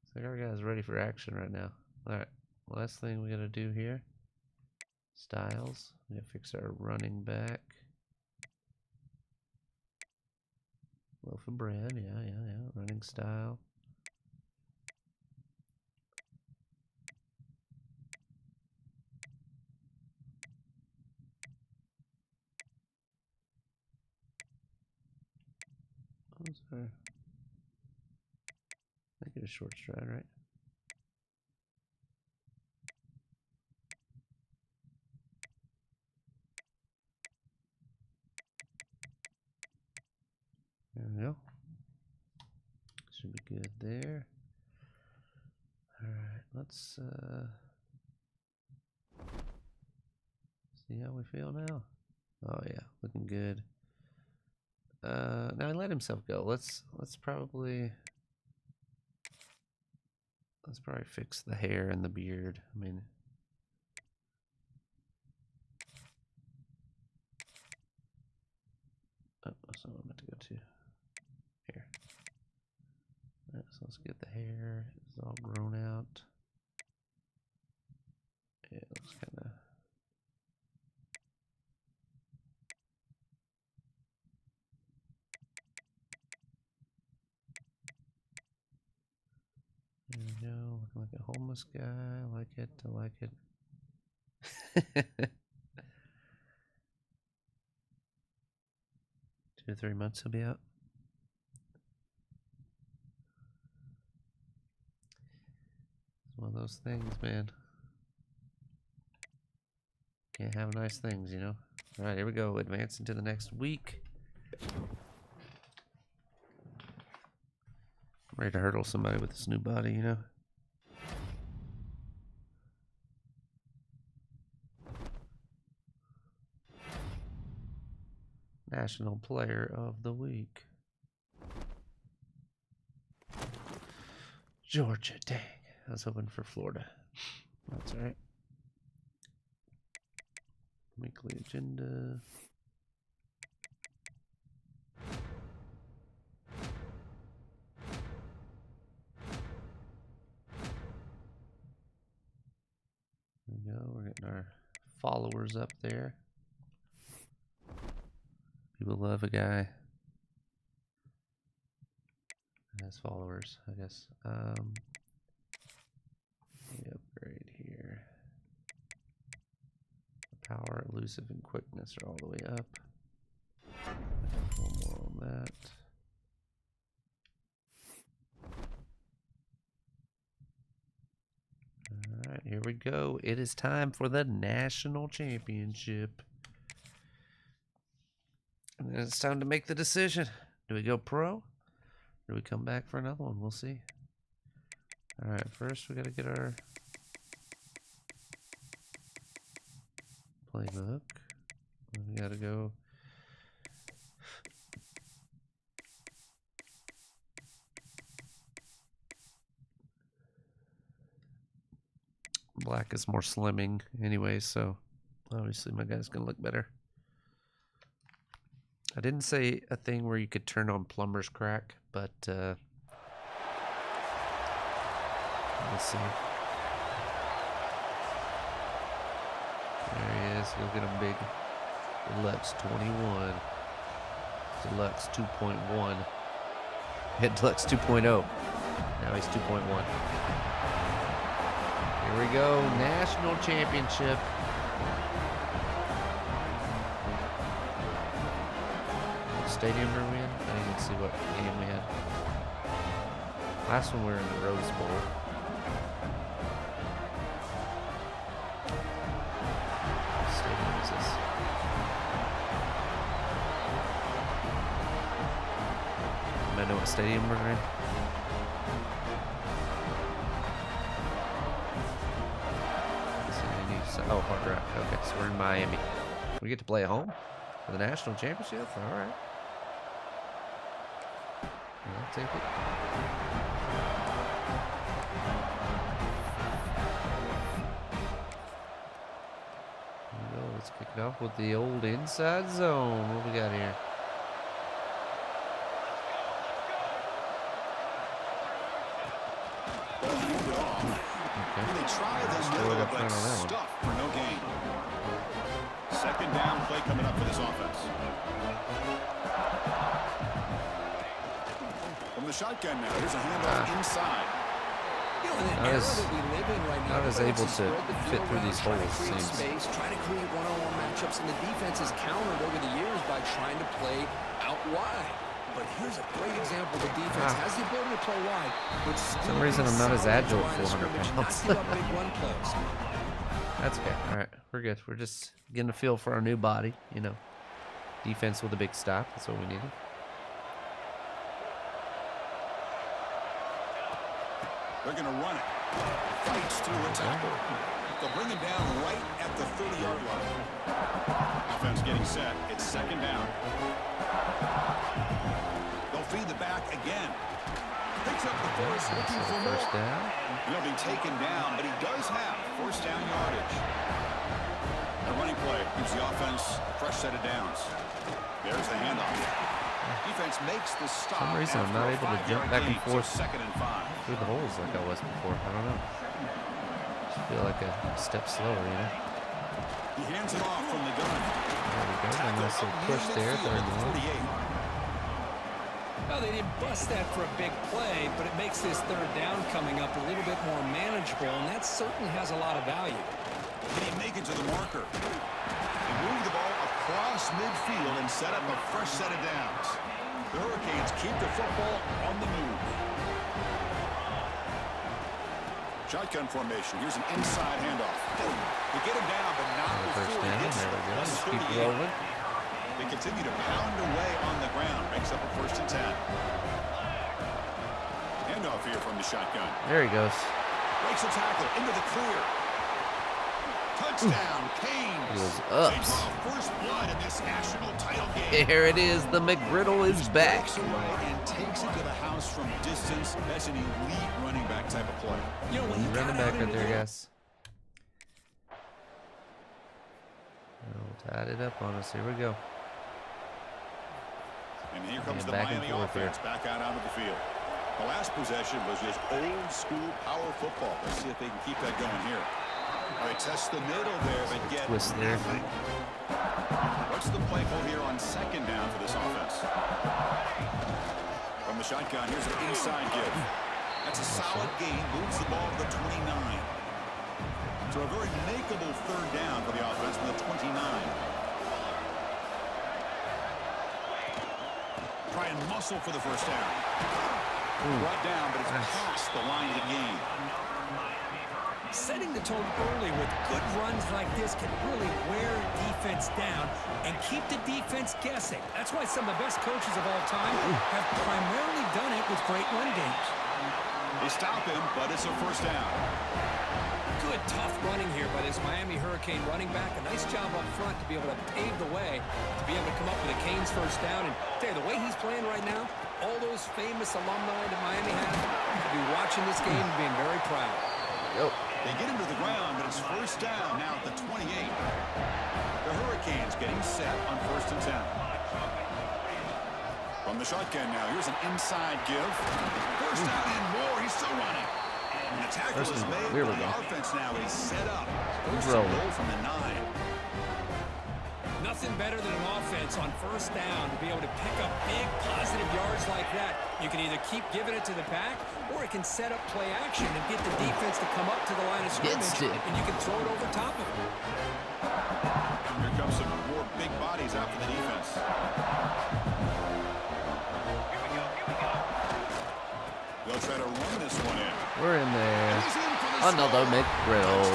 Looks like our guy's ready for action right now. Alright, last thing we gotta do here. Styles. We gotta fix our running back. Loaf of bread, yeah. Running style. What was our... I think it was short stride, right? There we go. Should be good there. Alright, let's see how we feel now. Oh yeah, looking good. Now he let himself go. Let's probably fix the hair and the beard. I mean, oh, that's not what I meant to go to. Here. Alright, so let's get the hair. It's all grown out. Yeah, it looks kind of. There we go. Looking like a homeless guy. I like it. I like it. 2 to 3 months he'll be out. It's one of those things, man. Can't have nice things, you know? Alright, here we go. Advance into the next week. Ready to hurdle somebody with this new body, you know? National Player of the Week. Georgia, dang. I was hoping for Florida. That's alright. Weekly agenda. There we go. We're getting our followers up there. People love a guy and his followers, I guess. Let me upgrade here. Power, elusive, and quickness are all the way up. One more on that. All right, here we go. It is time for the national championship. And then it's time to make the decision. Do we go pro? Or do we come back for another one? We'll see. All right, first we got to get our playbook. We got to go. Black is more slimming anyway, so obviously my guy's going to look better. I didn't say a thing where you could turn on plumber's crack, but let's see. There he is. He'll get a big Deluxe 21. Deluxe 2.1. Hit Deluxe 2.0. Now he's 2.1. Here we go. National championship. What stadium are we in? I didn't even see what game we had. Last one we were in the Rose Bowl. What stadium is this? Anybody know what stadium we're in? Oh, Hard Rock. Okay, so we're in Miami. We get to play at home for the national championship? All right. I'll take it. Here we go. Let's kick it off with the old inside zone. What we got here? They try the middle, but stuff for no gain. Second down play coming up for this offense. From the shotgun now, here's a handoff inside. Not as able to fit through these holes, it seems. Space, trying to create one-on-one matchups, and the defense has countered over the years by trying to play out wide. But here's a great example. The defense has the ability to play wide, but for some reason I'm not as agile at 400 pounds. That's okay. All right, we're good. We're just getting a feel for our new body, you know. Defense with a big stop. That's what we needed. They're going to run it. Fights through a tackle. They'll bring him down right at the 30-yard line. Offense getting set. It's second down. They'll feed the back again. Picks up the first, looking for more. First down. He'll be taken down, but he does have first down yardage. The running play gives the offense a fresh set of downs. There's the handoff. Defense makes the stop. For some reason I'm not able to jump back and forth second and 5. through the holes like I was before. I don't know. Just feel like a step slower, you know. He hands it off from the gun. There we go. And nice little push there. Third down. Well, they didn't bust that for a big play, but it makes this third down coming up a little bit more manageable, and that certainly has a lot of value. Can he make it to the marker? They move the ball across midfield and set up a fresh set of downs. The Hurricanes keep the football on the move. Shotgun formation. Here's an inside handoff. They get him down, but not before he gets there we go. it. Just keep rolling. They continue to pound away on the ground. Makes up a first and 10. Handoff here from the shotgun. There he goes. Breaks a tackle into the clear. Touchdown, Canes. He was up. First blood in this national title game. There it is. The McGriddle is back. Breaks away and takes it to the house from distance. That's an elite running back type of play. You know, when you Running got back out right into there, the- guys. Tied it up on us. Here we go. And here comes the back and Miami forth offense back out onto the field. The last possession was just old school power football. Let's see if they can keep that going here. They test the middle there, but get Twist there. nothing. What's the play call here on second down for this offense? From the shotgun, here's an inside give. That's a solid gain. Moves the ball to the 29. So a very makeable third down for the offense from the 29. whistle for the first down. Brought down, but it's past the line of the game. Setting the tone early with good runs like this can really wear a defense down and keep the defense guessing. That's why some of the best coaches of all time have primarily done it with great run games. They stop him, but it's a first down. Good, tough running here by this Miami Hurricane running back. A nice job up front to be able to pave the way, to be able to come up with a Canes first down. And tell you, the way he's playing right now, all those famous alumni that Miami has will be watching this game and being very proud. Yep. They get him to the ground, but it's first down now at the 28. The Hurricanes getting set on 1st and 10. From the shotgun now, here's an inside give. First down and more. He's still running. And the tackle is made. The offense now is set up. First and goal from the 9. Nothing better than an offense on first down to be able to pick up big positive yards like that. You can either keep giving it to the back, or it can set up play action and get the defense to come up to the line of scrimmage, and you can throw it over top of them. Here comes some more big bodies out for the defense. They'll try to run this one in. We're in there. Another McGrill.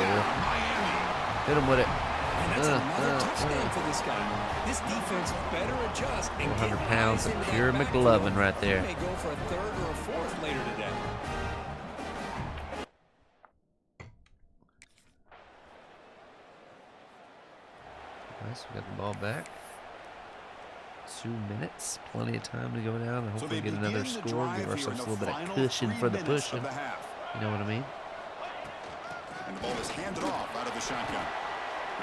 Hit him with it. And that's another touchdown for this guy. This defense better adjust and 400 pounds of pure McLovin right there. He may go for a 3rd or a 4th later today. Nice, we got the ball back. 2 minutes, plenty of time to go down and hopefully get another score. Give ourselves a little bit of cushion for the pushing. You know what I mean? And the ball is handed off out of the shotgun.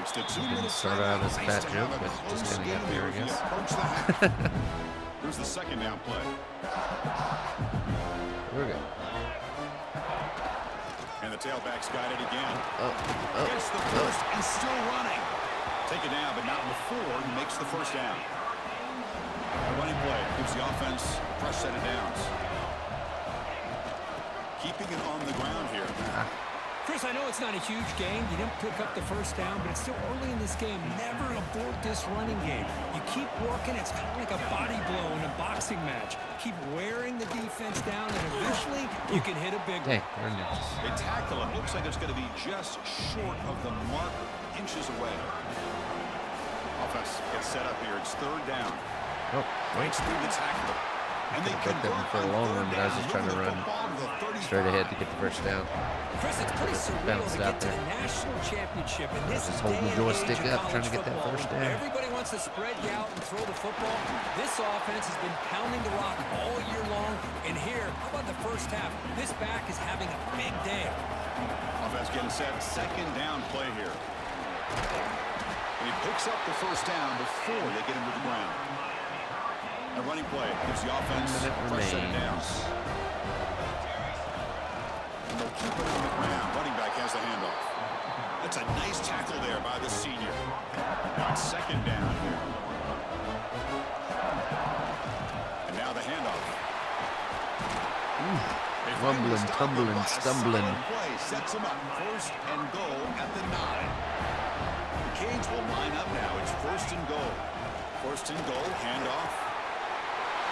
It's the 2 minutes. Start out as a fat joke, but just kind of got there, I guess. Here's the 2nd down play. We're good. And the tailback's got it again. Gets the first and still running. Take it down, but not before he makes the first down. A running play gives the offense a fresh set of downs. Keeping it on the ground here. Chris, I know it's not a huge game. You didn't pick up the first down, but it's still early in this game. Never abort this running game. You keep working. It's kind of like a body blow in a boxing match. Keep wearing the defense down, and eventually you can hit a big one. They tackle him. Looks like it's going to be just short of the marker, inches away. Offense gets set up here. It's 3rd down. Breaks through the tackler. And they got them for a long run, but I was just trying to run straight ahead to get the first down. Chris, it's pretty surreal to get to the national championship in this just holding the joystick up, trying to get that first down. Everybody wants to spread you out and throw the football. This offense has been pounding the rock all year long. And here, how about the first half? This back is having a big day. Offense getting set. 2nd down play here. And he picks up the first down before they get him to the ground. A running play gives the offense a fresh set of downs. And they'll keep it on the ground. Running back has the handoff. That's a nice tackle there by the senior. Now it's 2nd down here. And now the handoff. Rumbling, tumbling, stumbling. Play sets him up. 1st and goal at the 9. The Canes will line up now. It's 1st and goal. 1st and goal, handoff.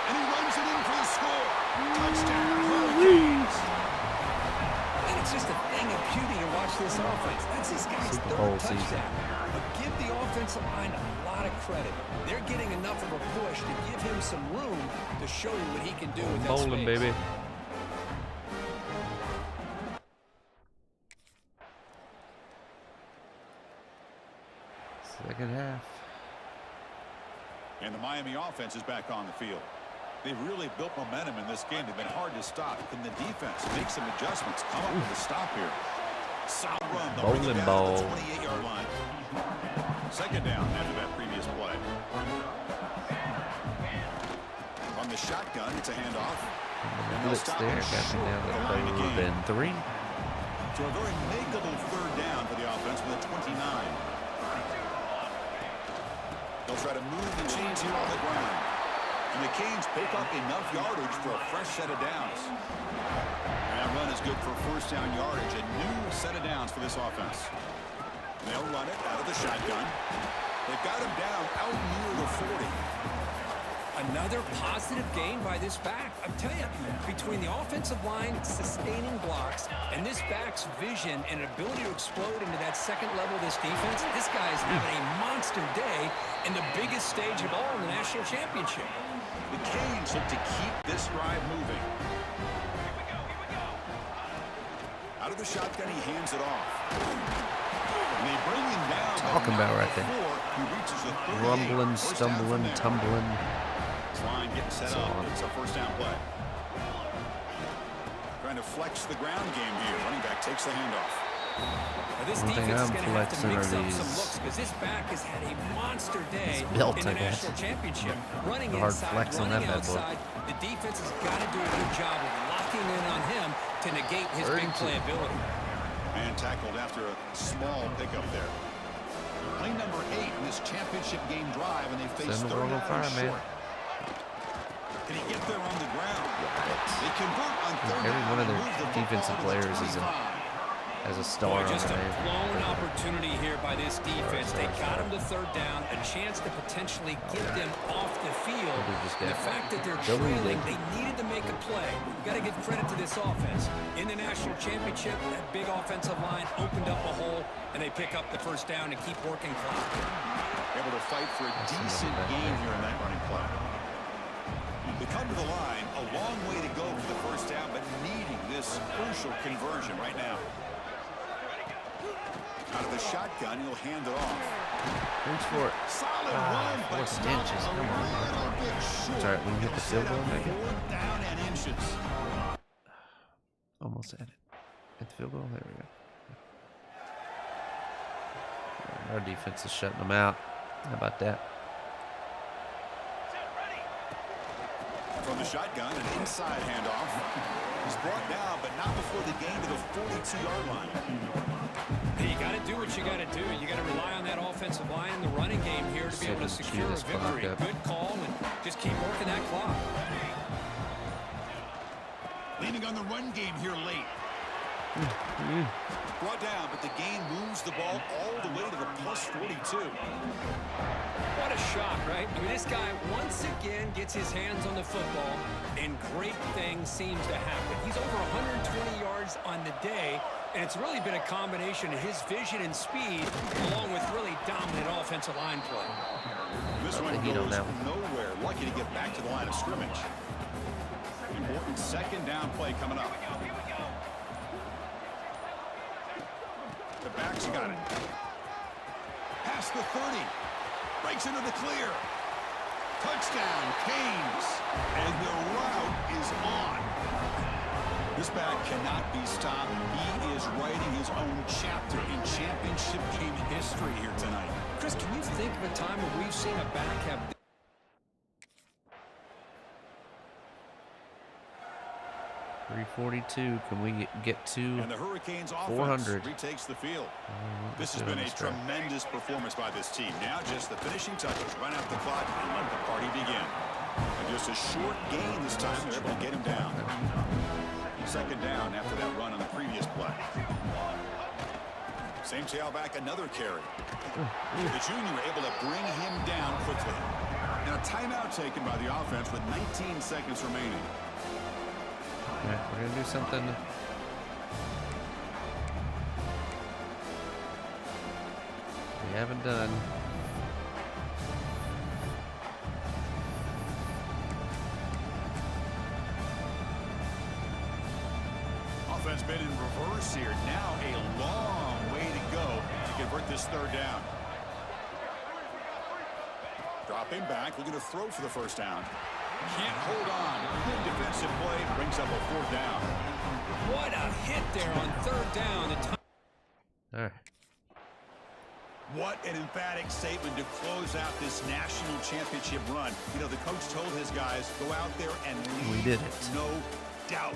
And he runs it in for the score. Touchdown, Hurricanes. And it's just a thing of beauty to watch this offense. That's this guy's 3rd touchdown. But give the offensive line a lot of credit. They're getting enough of a push to give him some room to show you what he can do with that space. Bowling, baby. Second half. And the Miami offense is back on the field. They've really built momentum in this game. They've been hard to stop. Can the defense make some adjustments? Come up with a stop here. Solid run. Bowling ball. The 28-yard line. 2nd down after that previous play. On the shotgun, it's a handoff. Blitz there. Got me down to 3rd and 3. So a very makeable 3rd down for the offense with a 29. They'll try to move the chains here on the ground. And the Canes pick up enough yardage for a fresh set of downs. And that run is good for 1st down yardage. A new set of downs for this offense. And they'll run it out of the shotgun. They've got him down out near the 40. Another positive gain by this back. I'm telling you, between the offensive line sustaining blocks and this back's vision and ability to explode into that second level of this defense, this guy is having a monster day in the biggest stage of all in the national championship. The Canes look to keep this drive moving. Out of the shotgun, he hands it off. And they bring him down. Talking about right there. He reaches the 38. Rumbling, First down from stumbling, there. tumbling. Line getting set up. It's a first down play. Trying to flex the ground game here. Running back takes the handoff. Now this One thing defense is I'm going to have to flexing mix are up some these- looks because this back has had a monster day belt, in the I guess. national championship. Running Hard inside, flex on running that bad boy. outside. The defense has got to do a good job of locking in on him to negate his big 32. play ability. Man tackled after a small pickup there. Play number 8 in this championship game drive, and they face Send the third world on down fire, and man. short. Can he get there on the ground? They convert on third Every down one of and their move the defensive football to the players is 25. as a star Boy, on just a their blown name. opportunity here by this defense. They got him to third down, a chance to potentially get them off the field. And the fact that they're trailing, they needed to make a play. You got to give credit to this offense. In the national championship, that big offensive line opened up a hole, and they pick up the first down and keep working clock. Able to fight for a decent gain here in that running play. They come to the line, a long way to go for the first down, but needing this crucial conversion right now. Out of the shotgun, he'll hand it off. Reach for it. Solid run, but 4 stopped inches. a Come on. little bit short. It's all right. We can hit the field goal, Set up make it. 4th down and inches. Almost at it. Hit the field goal. There we go. Our defense is shutting them out. How about that? From the shotgun, an inside handoff. He's brought down, but not before the gain to the 42-yard line. You got to do what you got to do. You got to rely on that offensive line in the running game here to be able to secure a victory. Good call, and just keep working that clock. Leaning on the run game here late. Brought down, but the gain moves the ball all the way to the plus 42. What a shot, right? I mean, this guy once again gets his hands on the football, and great things seems to happen. He's over 120 yards on the day, and it's really been a combination of his vision and speed along with really dominant offensive line play. This one goes nowhere. Lucky to get back to the line of scrimmage. Important second down play coming up. The back's got it. Past the 30. Breaks into the clear. Touchdown, Canes. And the route is on. This back cannot be stopped. He is writing his own chapter in championship game history here tonight. Chris, can you think of a time where we've seen a back have... 342. Can we get to And the Hurricanes offense 400? retakes the field. This has been a tremendous performance by this team. Now just the finishing touches. Run out the clock and let the party begin. And just a short gain this time. They're able to get him down. Second down after that run on the previous play. Same tailback, another carry. The junior able to bring him down quickly. And a timeout taken by the offense with 19 seconds remaining. All right, we're gonna do something. We haven't done. Offense been in reverse here. Now a long way to go to convert this third down. Dropping back, looking to throw for the first down. Can't hold on. Good defensive play, brings up a fourth down. What a hit there on third down. All right. What an emphatic statement to close out this national championship run. You know, the coach told his guys, go out there and lead. We did it. No doubt.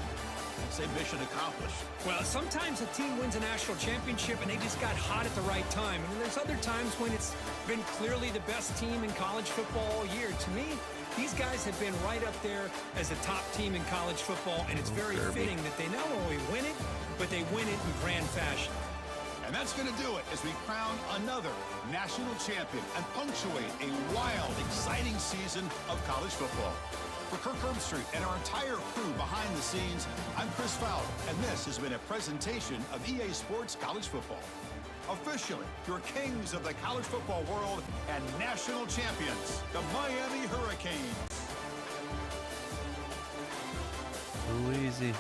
Say mission accomplished. Well, sometimes a team wins a national championship and they just got hot at the right time. And then there's other times when it's been clearly the best team in college football all year. To me, these guys have been right up there as a top team in college football, and it's very fitting that they not only win it, but they win it in grand fashion. And that's going to do it as we crown another national champion and punctuate a wild, exciting season of college football. For Kirk Herbstreit and our entire crew behind the scenes, I'm Chris Fowler, and this has been a presentation of EA Sports College Football. Officially, your kings of the college football world and national champions, the Miami Hurricanes. Too easy.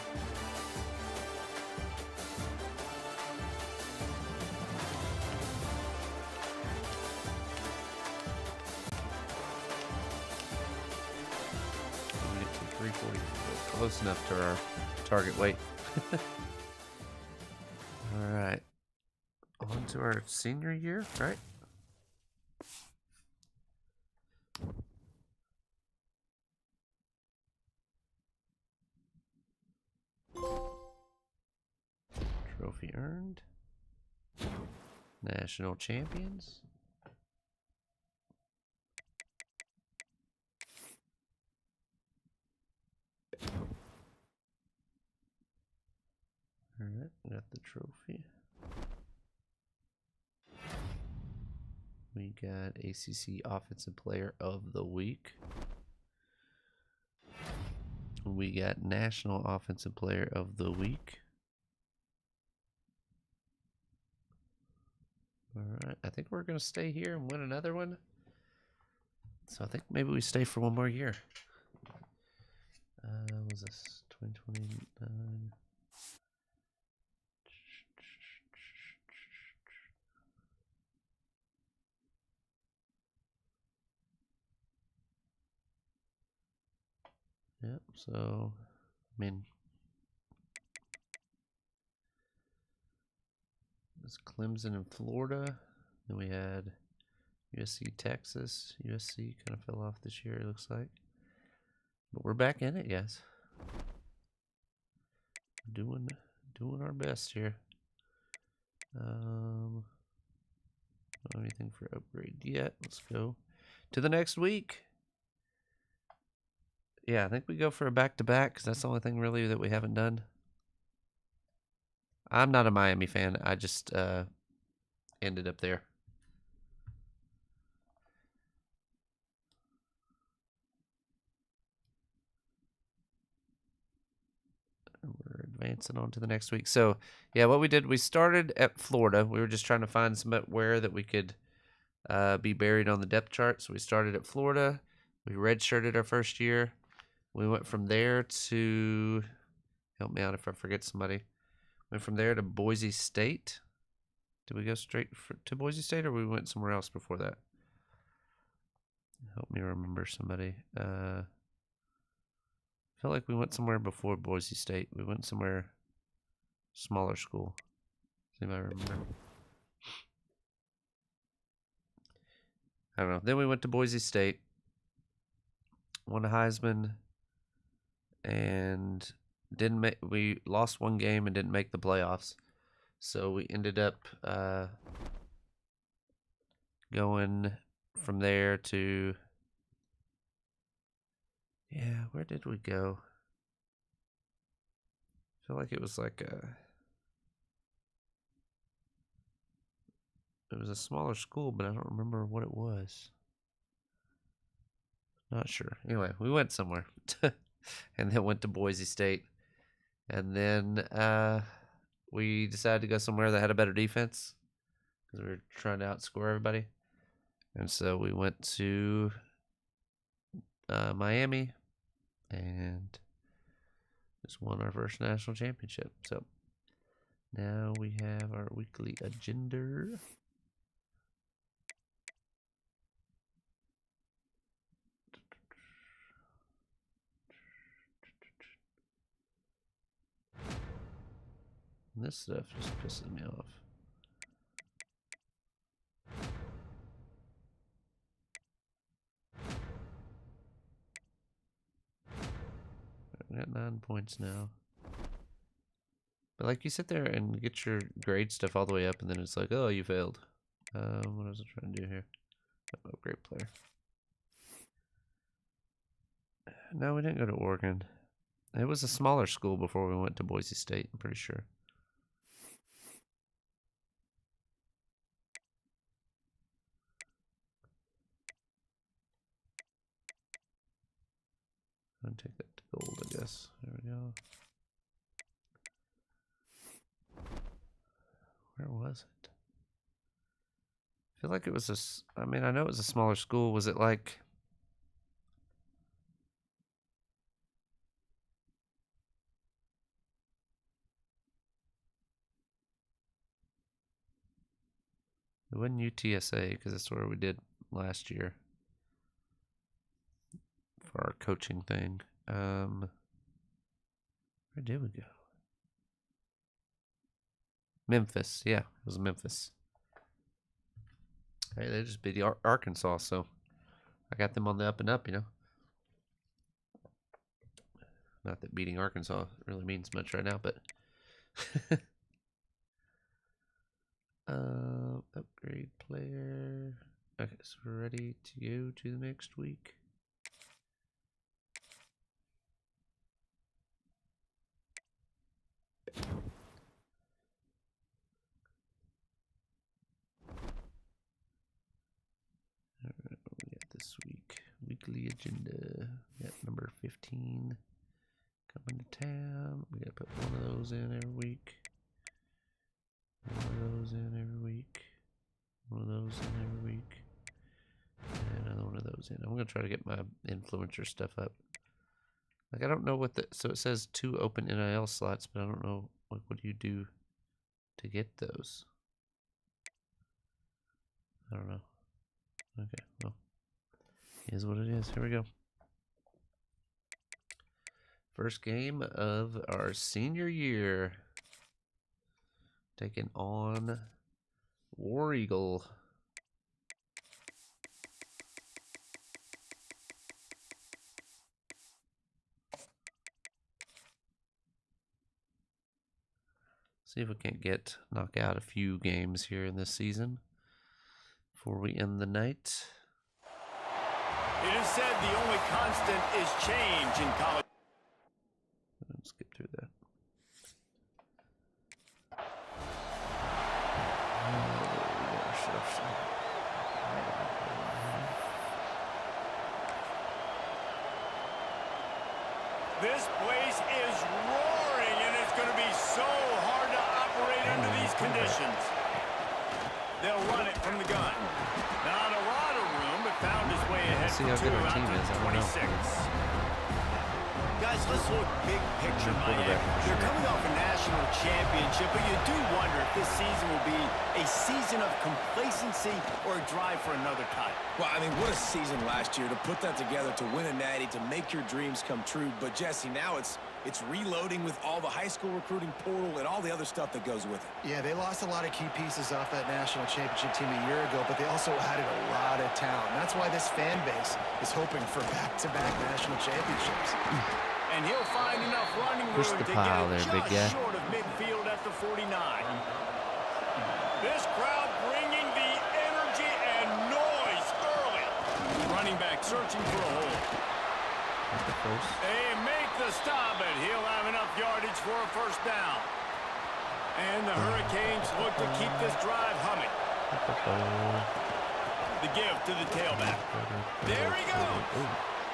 We get to 340. Close enough to our target weight. All right. On to our senior year, right? Trophy earned. National champions. All right, we got the trophy. We got ACC Offensive Player of the Week. We got National Offensive Player of the Week. All right, I think we're going to stay here and win another one. So I think maybe we stay for one more year. Was this 2029? Yep, so, I mean, it's Clemson in Florida. Then we had USC, Texas. USC kind of fell off this year, it looks like. But we're back in it, guys. Doing our best here. Not anything for upgrade yet. Let's go to the next week. Yeah, I think we go for a back-to-back because that's the only thing really that we haven't done. I'm not a Miami fan. I just ended up there. We're advancing on to the next week. So, yeah, what we did, we started at Florida. We were just trying to find somewhere that we could be buried on the depth chart. So we started at Florida. We redshirted our first year. We went from there to, help me out if I forget somebody. Went from there to Boise State. Did we go straight to Boise State or we went somewhere else before that? Help me remember somebody. I feel like we went somewhere before Boise State. We went somewhere smaller school. See if I remember. I don't know. Then we went to Boise State. Won a Heisman. And didn't make. We lost one game and didn't make the playoffs. So we ended up going from there to, yeah, where did we go? I feel like it was like it was a smaller school, but I don't remember what it was. Not sure. Anyway, we went somewhere. And then went to Boise State. And then we decided to go somewhere that had a better defense because we were trying to outscore everybody. And so we went to Miami and just won our first national championship. So now we have our weekly agenda. This stuff just pisses me off. We got 9 points now. But like you sit there and get your grade stuff all the way up and then it's like, oh, you failed. What was I trying to do here? Oh, great player. No, we didn't go to Oregon. It was a smaller school before we went to Boise State, I'm pretty sure. And take that to gold, I guess. There we go. Where was it? I feel like it was I mean, I know it was a smaller school. Was it like... It wasn't UTSA, because that's where we did last year for our coaching thing. Where did we go? Memphis. Yeah, it was Memphis. Hey, they just beat Arkansas, so I got them on the up and up, you know. Not that beating Arkansas really means much right now, but... upgrade player. Okay, so we're ready to go to the next week. Alright, what we got this week? Weekly agenda. We got number 15 coming to town. We gotta put one of those in every week. One of those in every week. One of those in every week. And another one of those in. I'm going to try to get my influencer stuff up. Like, I don't know what the... So it says 2 open NIL slots, but I don't know, like, what do you do to get those? I don't know. Okay, well. Here's what it is. Here we go. First game of our senior year. Taking on War Eagle. See if we can't knock out a few games here in this season before we end the night. It is said the only constant is change in college. Let's skip through that. This place is roaring, and it's going to be so hard to operate under these conditions. They'll run it from the gun. Not a lot of room, but found his way ahead See how good our team is. I don't know. 26. Guys, let's look big picture, Miami. They're coming off a national championship, but you do wonder if this season will be a season of complacency or a drive for another title. Well, I mean, what a season last year to put that together, to win a natty, to make your dreams come true. But, Jesse, now it's reloading with all the high school recruiting portal and all the other stuff that goes with it. Yeah, they lost a lot of key pieces off that national championship team a year ago, but they also added a lot of talent. That's why this fan base is hoping for back-to-back national championships. And he'll find enough running Push room the to pile get there, big guy. just short of midfield at the 49. This crowd bringing the energy and noise early. Running back searching for a hole. They make the stop, and he'll have enough yardage for a first down. And the Hurricanes look to keep this drive humming. The give to the tailback. There he goes.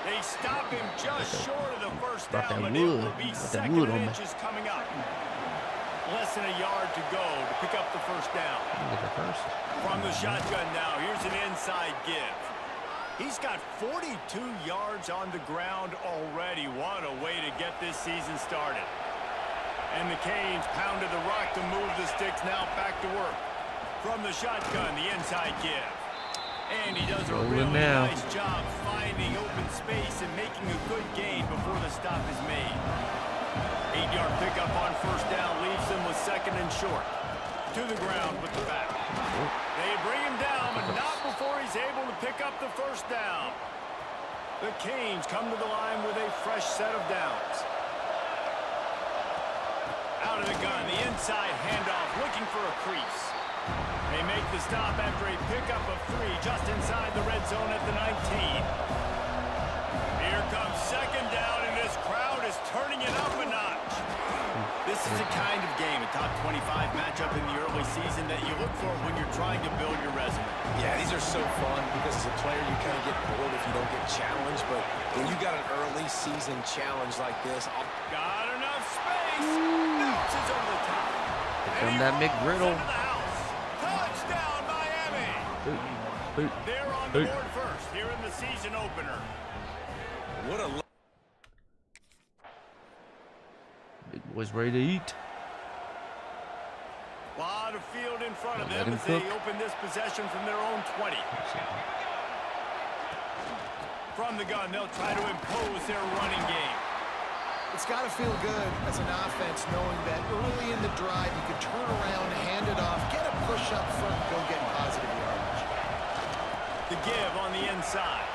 They stop him just short of the first down, but it will be second inches coming up. Less than a yard to go to pick up the first down. From the shotgun now, here's an inside give. He's got 42 yards on the ground already. What a way to get this season started. And the Canes pounded the rock to move the sticks, now back to work. From the shotgun, the inside give. And he does a really nice job finding open space and making a good gain before the stop is made. 8-yard pickup on first down leaves them with second and short. To the ground with the back. They bring him down, but not before he's able to pick up the first down. The Canes come to the line with a fresh set of downs. Out of the gun, the inside handoff, looking for a crease. They make the stop after a pickup of 3 just inside the red zone at the 19. Here comes second down, and this crowd is turning it up a notch. This This is the kind of game, a top 25 matchup in the early season, that you look for when you're trying to build your resume. Yeah, these are so fun because as a player you kind of get bored if you don't get challenged, but when you got an early season challenge like this, Got enough space. Bounces over the top. From that McGriddle. Touchdown, Miami. Boot. They're on the board first here in the season opener. what a Big boys ready to eat. Lot of field in front of Let them him as they cook. open this possession from their own 20. From the gun, they'll try to impose their running game. It's got to feel good as an offense knowing that early in the drive you could turn around, hand it off, get a push up front, go get positive yardage. The give on the inside.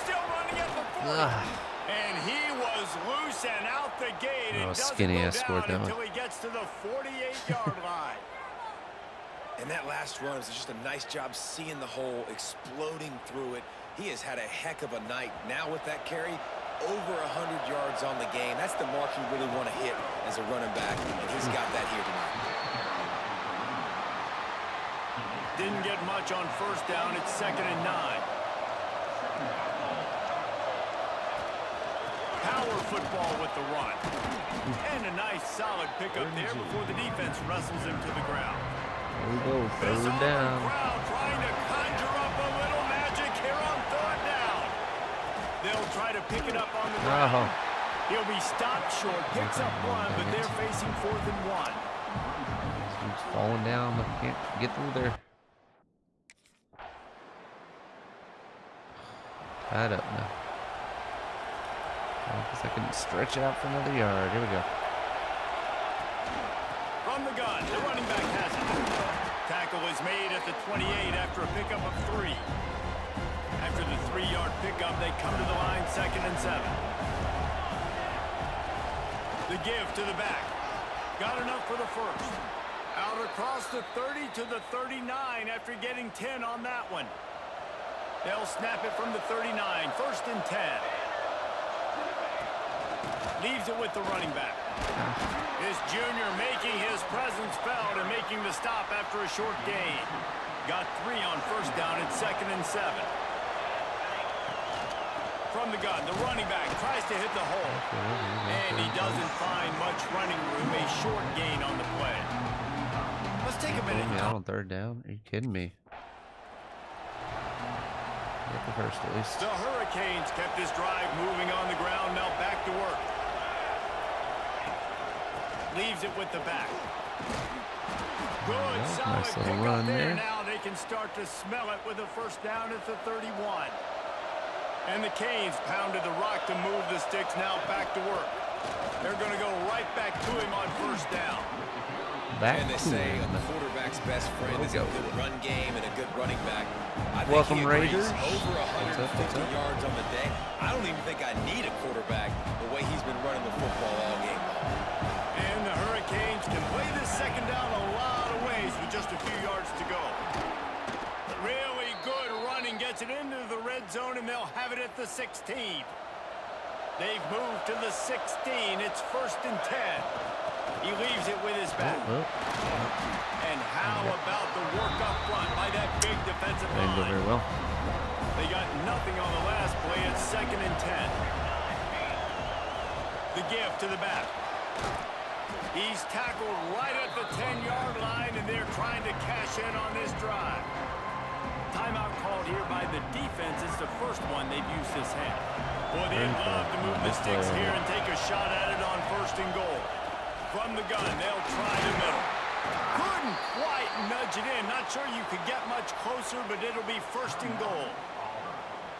Still running at the 40. And he was loose and out the gate. Oh, It doesn't Skinny go has scored down that until he gets to the 48-yard line. And that last run was just a nice job seeing the hole, exploding through it. He has had a heck of a night. Now with that carry, over 100 yards on the game. That's the mark you really want to hit as a running back, and he's got that here tonight. Didn't get much on first down. It's 2nd and 9. Power football with the run. And a nice solid pickup there before the defense wrestles him to the ground. There we go. This Third down. crowd trying to conjure up a little magic here on 3rd down. They'll try to pick it up on the ground. He'll be stopped short, picks up 1, but they're facing 4th and 1. Keeps falling down, but can't get through there. Tied up now. I guess I can stretch out for another yard. Here we go. From the gun, the running back has it. Tackle is made at the 28 after a pickup of 3. After the 3-yard pickup, they come to the line 2nd and 7. The give to the back. Got enough for the first. Out across the 30 to the 39 after getting 10 on that one. They'll snap it from the 39. 1st and 10. Leaves it with the running back. This junior making his presence felt and making the stop after a short gain. Got 3 on first down at 2nd and 7. From the gun, the running back tries to hit the hole. And he doesn't find much running room. A short gain on the play. Let's take a minute. Out on 3rd down? Are you kidding me? Get the first at least. The Hurricanes kept this drive moving on the ground. Now back to work. Leaves it with the back. Good, solid nice little pick run up there. there. Now they can start to smell it with a first down at the 31. And the Canes pounded the rock to move the sticks. Now back to work. They're going to go right back to him on first down. And they say a quarterback's best friend is a good run game and a good running back. I think Welcome, he agrees. Raiders. Over What's 150 up? yards on the day. I don't even think I need a quarterback the way he's been running the football all game long. And the Hurricanes can play this second down a lot of ways with just a few yards to go. Really good running gets it into the red zone, and they'll have it at the 16. They've moved to the 16. It's 1st and 10. He leaves it with his back. And how about the work up front by that big defensive Didn't go line? very well. They got nothing on the last play. It's 2nd and 10. The give to the back. He's tackled right at the 10-yard line, and they're trying to cash in on this drive. Timeout called here by the defense. It's the first one they've used this half. Boy, they'd love to move the sticks here and take a shot at it on 1st and goal. From the gun, they'll try the middle. Couldn't quite nudge it in. Not sure you could get much closer, but it'll be 1st and goal.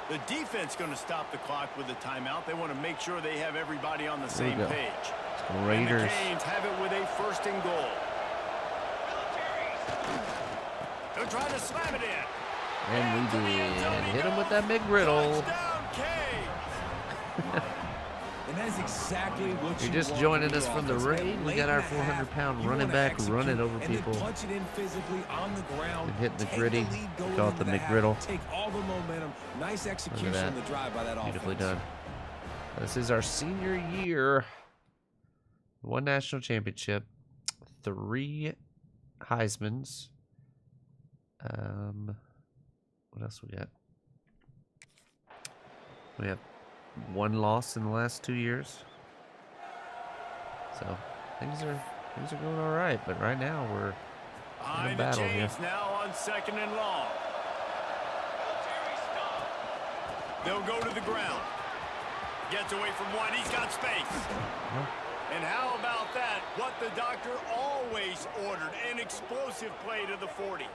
The defense going to stop the clock with a timeout. They want to make sure they have everybody on the same page. Raiders. And the Canes have it with a 1st and goal. They'll try to slam it in. And we did. Hit him with that McGriddle. Touchdown, Canes. And that is exactly what You're you just want joining from us the from the offense, man. raid. We Late got our in the half, 400-pound you running wanna back execute running over and then people. punch it in physically on the ground. And hitting the Take gritty. lead We going call it into the half, McGriddle. Take all the momentum. Nice execution that. on the drive by that Beautifully offense. done. This is our senior year. 1 national championship, 3 Heismans. What else we got? We have 1 loss in the last 2 years. So things are going all right. But right now we're in a battle here. Now on 2nd and long. They'll go to the ground. Gets away from 1. He's got space. And how about that? What the doctor always ordered, an explosive play to the 40.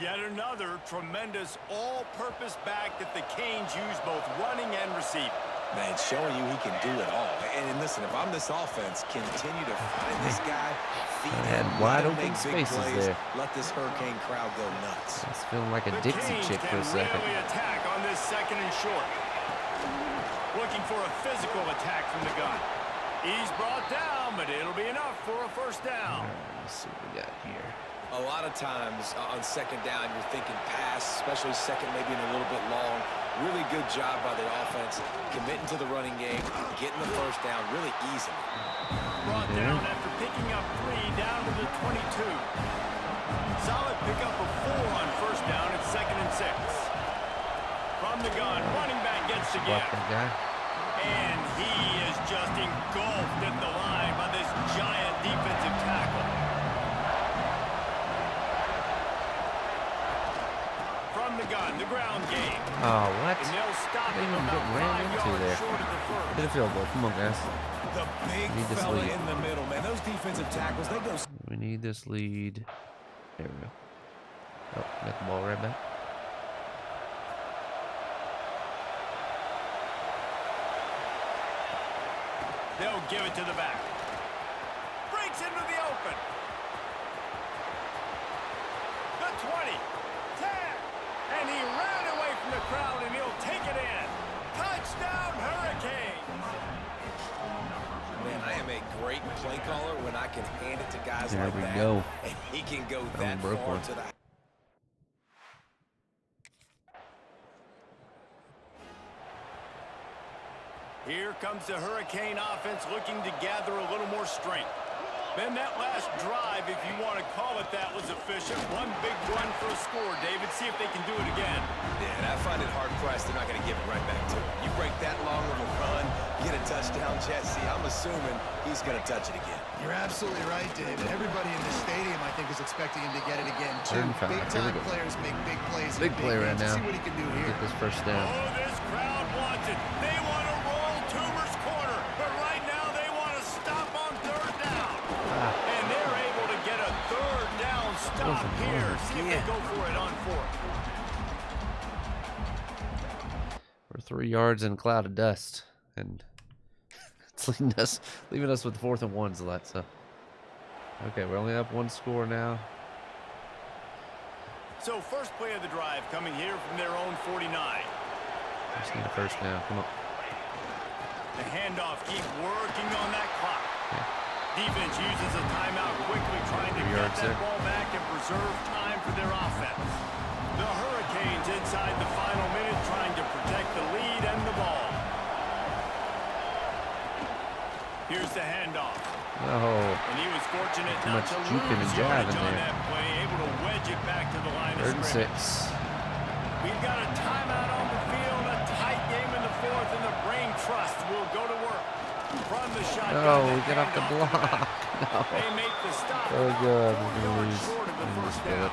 Yet another tremendous all-purpose back that the Canes use both running and receiving. Man, showing you he can do it all. And listen, if I'm this offense, continue to find this guy, feed him, wide let him open make big spaces plays, there. let this Hurricane crowd go nuts. It's feeling like a The Dixie Canes chick for a can second. really attack on this 2nd and short. Looking for a physical attack from the gun. He's brought down, but it'll be enough for a 1st down. Let's see what we got here. A lot of times on 2nd down, you're thinking pass, especially 2nd, maybe in a little bit long. Really good job by the offense, committing to the running game, getting the 1st down really easily. Brought down after picking up 3 down to the 22. Solid pickup of 4 on 1st down at 2nd and 6. From the gun, running back gets to Block get. that guy. And he is just engulfed at the line by this giant defensive tackle. From the gun, the ground game. Oh, what? And they'll stop They him even about get ran 5 into yards there. short of the 1st. Get a field goal. Come on, guys. The big Need this fella lead. in the middle, man. Those defensive tackles, they go. We need this lead. There we go. Oh, got the ball right back. They'll give it to the back. Breaks into the open. The 20. 10. And he ran away from the crowd, and he'll take it in. Touchdown, Hurricanes. Man, I am a great play caller when I can hand it to guys There like we that. go. And he can go That that one broke far one. to the. Here comes the Hurricane offense looking to gather a little more strength. Then that last drive, if you want to call it that, was efficient. One big run for a score, David. See if they can do it again. Yeah, and I find it hard-pressed they're not going to give it right back to him. You break that long of a run, get a touchdown, Jesse, I'm assuming he's going to touch it again. You're absolutely right, David. Everybody in the stadium, I think, is expecting him to get it again, too. 35. Here we Big-time go. players make big plays. Big in play right games. now. See what he can do here. Get this 1st down. Oh, this crowd wants it. They want to roll Toomer's corner. But right now they want to stop on 3rd down. And they're able to get a 3rd down stop here. See if they go for it on 4th. We're 3 yards in a cloud of dust, and it's leaving us with 4th and 1s a lot. So, okay, we're only up 1 score now. So first play of the drive coming here from their own 49. Just need a 1st down. Come on. The handoff, keep working on that clock. Yeah. Defense uses a timeout quickly, trying to 3 get yards that there. ball back and preserve time for their offense. The Hurricanes inside the final minute, trying to protect the lead and the ball. Here's the handoff. Oh, And he was fortunate Too not much to juking and lose jabbing yardage on there. that play, able to wedge it back to the line of 3rd and scrimmage. 6. We've got a timeout on the field, a tight game in the 4th, and the brain trust will go to work. From the shotgun, No, the we get off the handoff to block. back. No. They make the stop. Oh, about God. 4 We're going to yards lose. short of the We're 1st gonna down.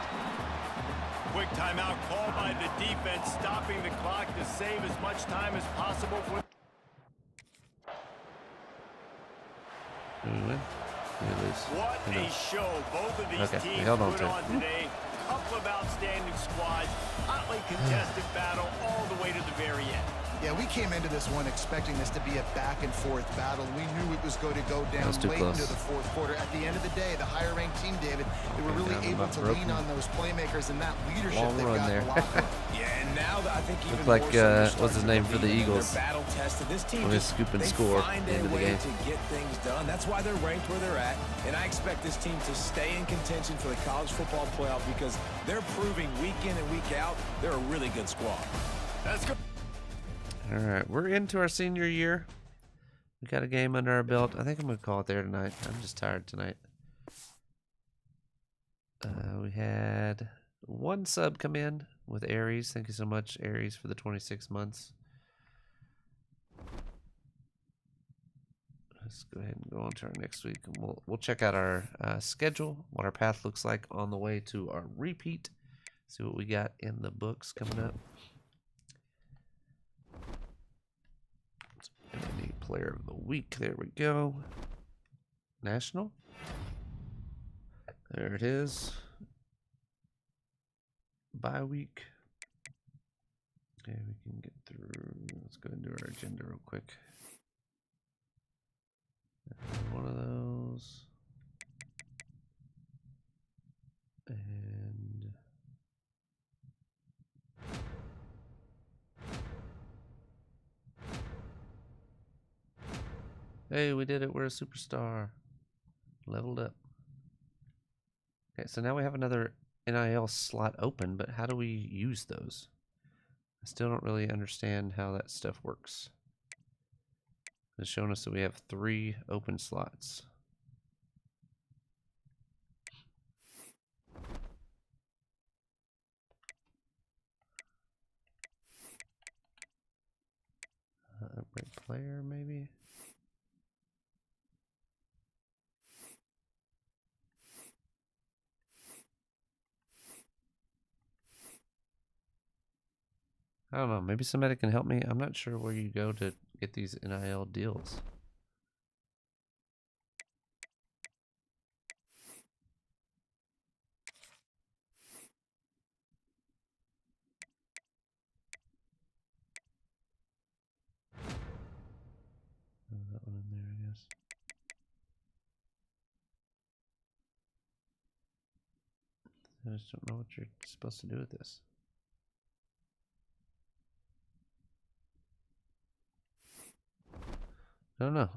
Quick timeout called by the defense, stopping the clock to save as much time as possible for. Do we win? Do we lose? What Who a knows? show both of these Okay, we teams held on put to it. on today. Couple of outstanding squads, hotly contested battle all the way to the very end. Yeah, we came into this one expecting this to be a back-and-forth battle. We knew it was going to go down was too late close. into the 4th quarter. At the end of the day, the higher-ranked team, David, they were really down able about to broke lean him. on those playmakers and that leadership Long they've run got there. in the locker room. Yeah, and now that I think even Looked like, more so they're what's his starting name to for the believe in their Eagles? battle tested. This team When they just scoop and they score find at the end a of the way game. to get things done. That's why they're ranked where they're at, and I expect this team to stay in contention for the college football playoff because they're proving week in and week out they're a really good squad. Let's go. All right, we're into our senior year. We got a game under our belt. I think I'm going to call it there tonight. I'm just tired tonight. We had one sub come in with Aries. Thank you so much, Aries, for the 26 months. Let's go ahead and go on to our next week. And we'll check out our schedule, what our path looks like on the way to our repeat. See what we got in the books coming up. Any player of the week. There we go. National. There it is. Bye week. Okay, we can get through. Let's go ahead and do our agenda real quick. One of those. And hey, we did it. We're a superstar. Leveled up. Okay, so now we have another NIL slot open, but how do we use those? I still don't really understand how that stuff works. It's showing us that we have 3 open slots. Upgrade player, maybe? I don't know. Maybe somebody can help me. I'm not sure where you go to get these NIL deals. That one in there, I guess. I just don't know what you're supposed to do with this. I don't know.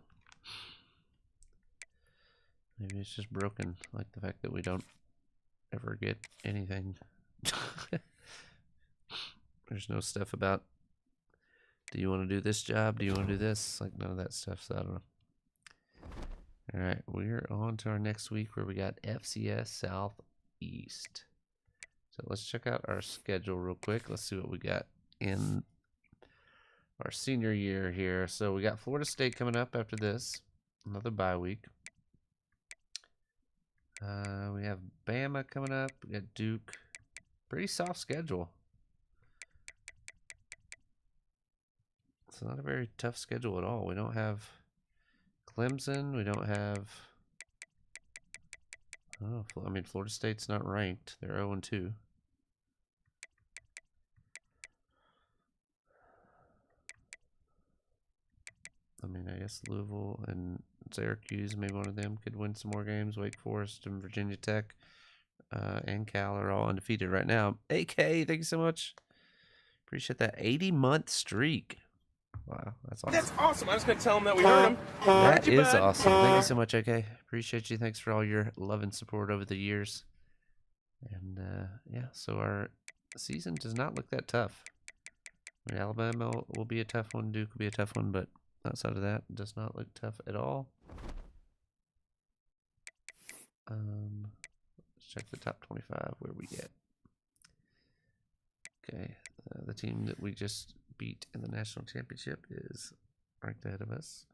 Maybe it's just broken, like the fact that we don't ever get anything. There's no stuff about, do you want to do this job? Do you want to do this? Like none of that stuff, so I don't know. All right, we're on to our next week where we got FCS Southeast. So let's check out our schedule real quick. Let's see what we got in our senior year here. So we got Florida State coming up after this. Another bye week. We have Bama coming up. We got Duke. Pretty soft schedule. It's not a very tough schedule at all. We don't have Clemson. We don't have... Oh, I mean, Florida State's not ranked. They're 0-2. I mean, I guess Louisville and Syracuse, maybe one of them could win some more games. Wake Forest and Virginia Tech and Cal are all undefeated right now. AK, thank you so much. Appreciate that. 80-month streak. Wow, that's awesome. That's awesome. I'm just going to tell them that we heard him. That is awesome. Thank you so much, AK. Appreciate you. Thanks for all your love and support over the years. And, yeah, so our season does not look that tough. I mean, Alabama will be a tough one. Duke will be a tough one, but outside of that, it does not look tough at all. Let's check the top 25. Where we at? Okay, the team that we just beat in the national championship is ranked ahead of us,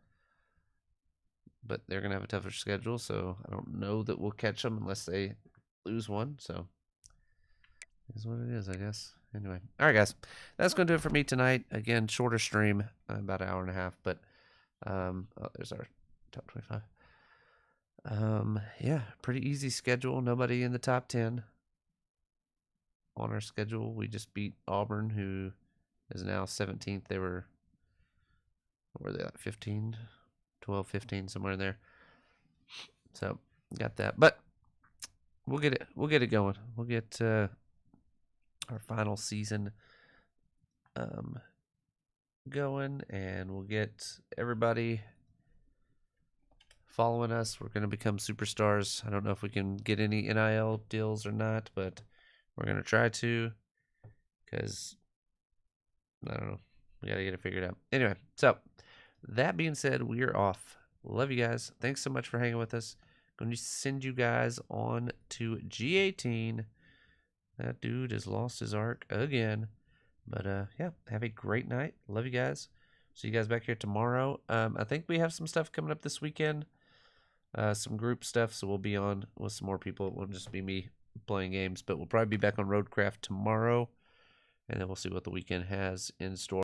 but they're gonna have a tougher schedule, so I don't know that we'll catch them unless they lose one. So is what it is, I guess. Anyway, all right, guys, that's gonna do it for me tonight. Again, shorter stream, about an hour and a half, but oh, there's our top 25. Yeah, pretty easy schedule. Nobody in the top 10 on our schedule. We just beat Auburn, who is now 17th. They were, what were they, like 15, 12, 15, somewhere in there. So got that, but we'll get it going. We'll get our final season going, and we'll get everybody following us. We're going to become superstars. I don't know if we can get any NIL deals or not, but we're going to try to, because I don't know. We got to get it figured out. Anyway, so that being said, we are off. Love you guys. Thanks so much for hanging with us. Going to send you guys on to G18. That dude has lost his arc again. But yeah, have a great night. Love you guys. See you guys back here tomorrow. I think we have some stuff coming up this weekend. Some group stuff, so we'll be on with some more people. It won't just be me playing games, but we'll probably be back on Roadcraft tomorrow. And then we'll see what the weekend has in store.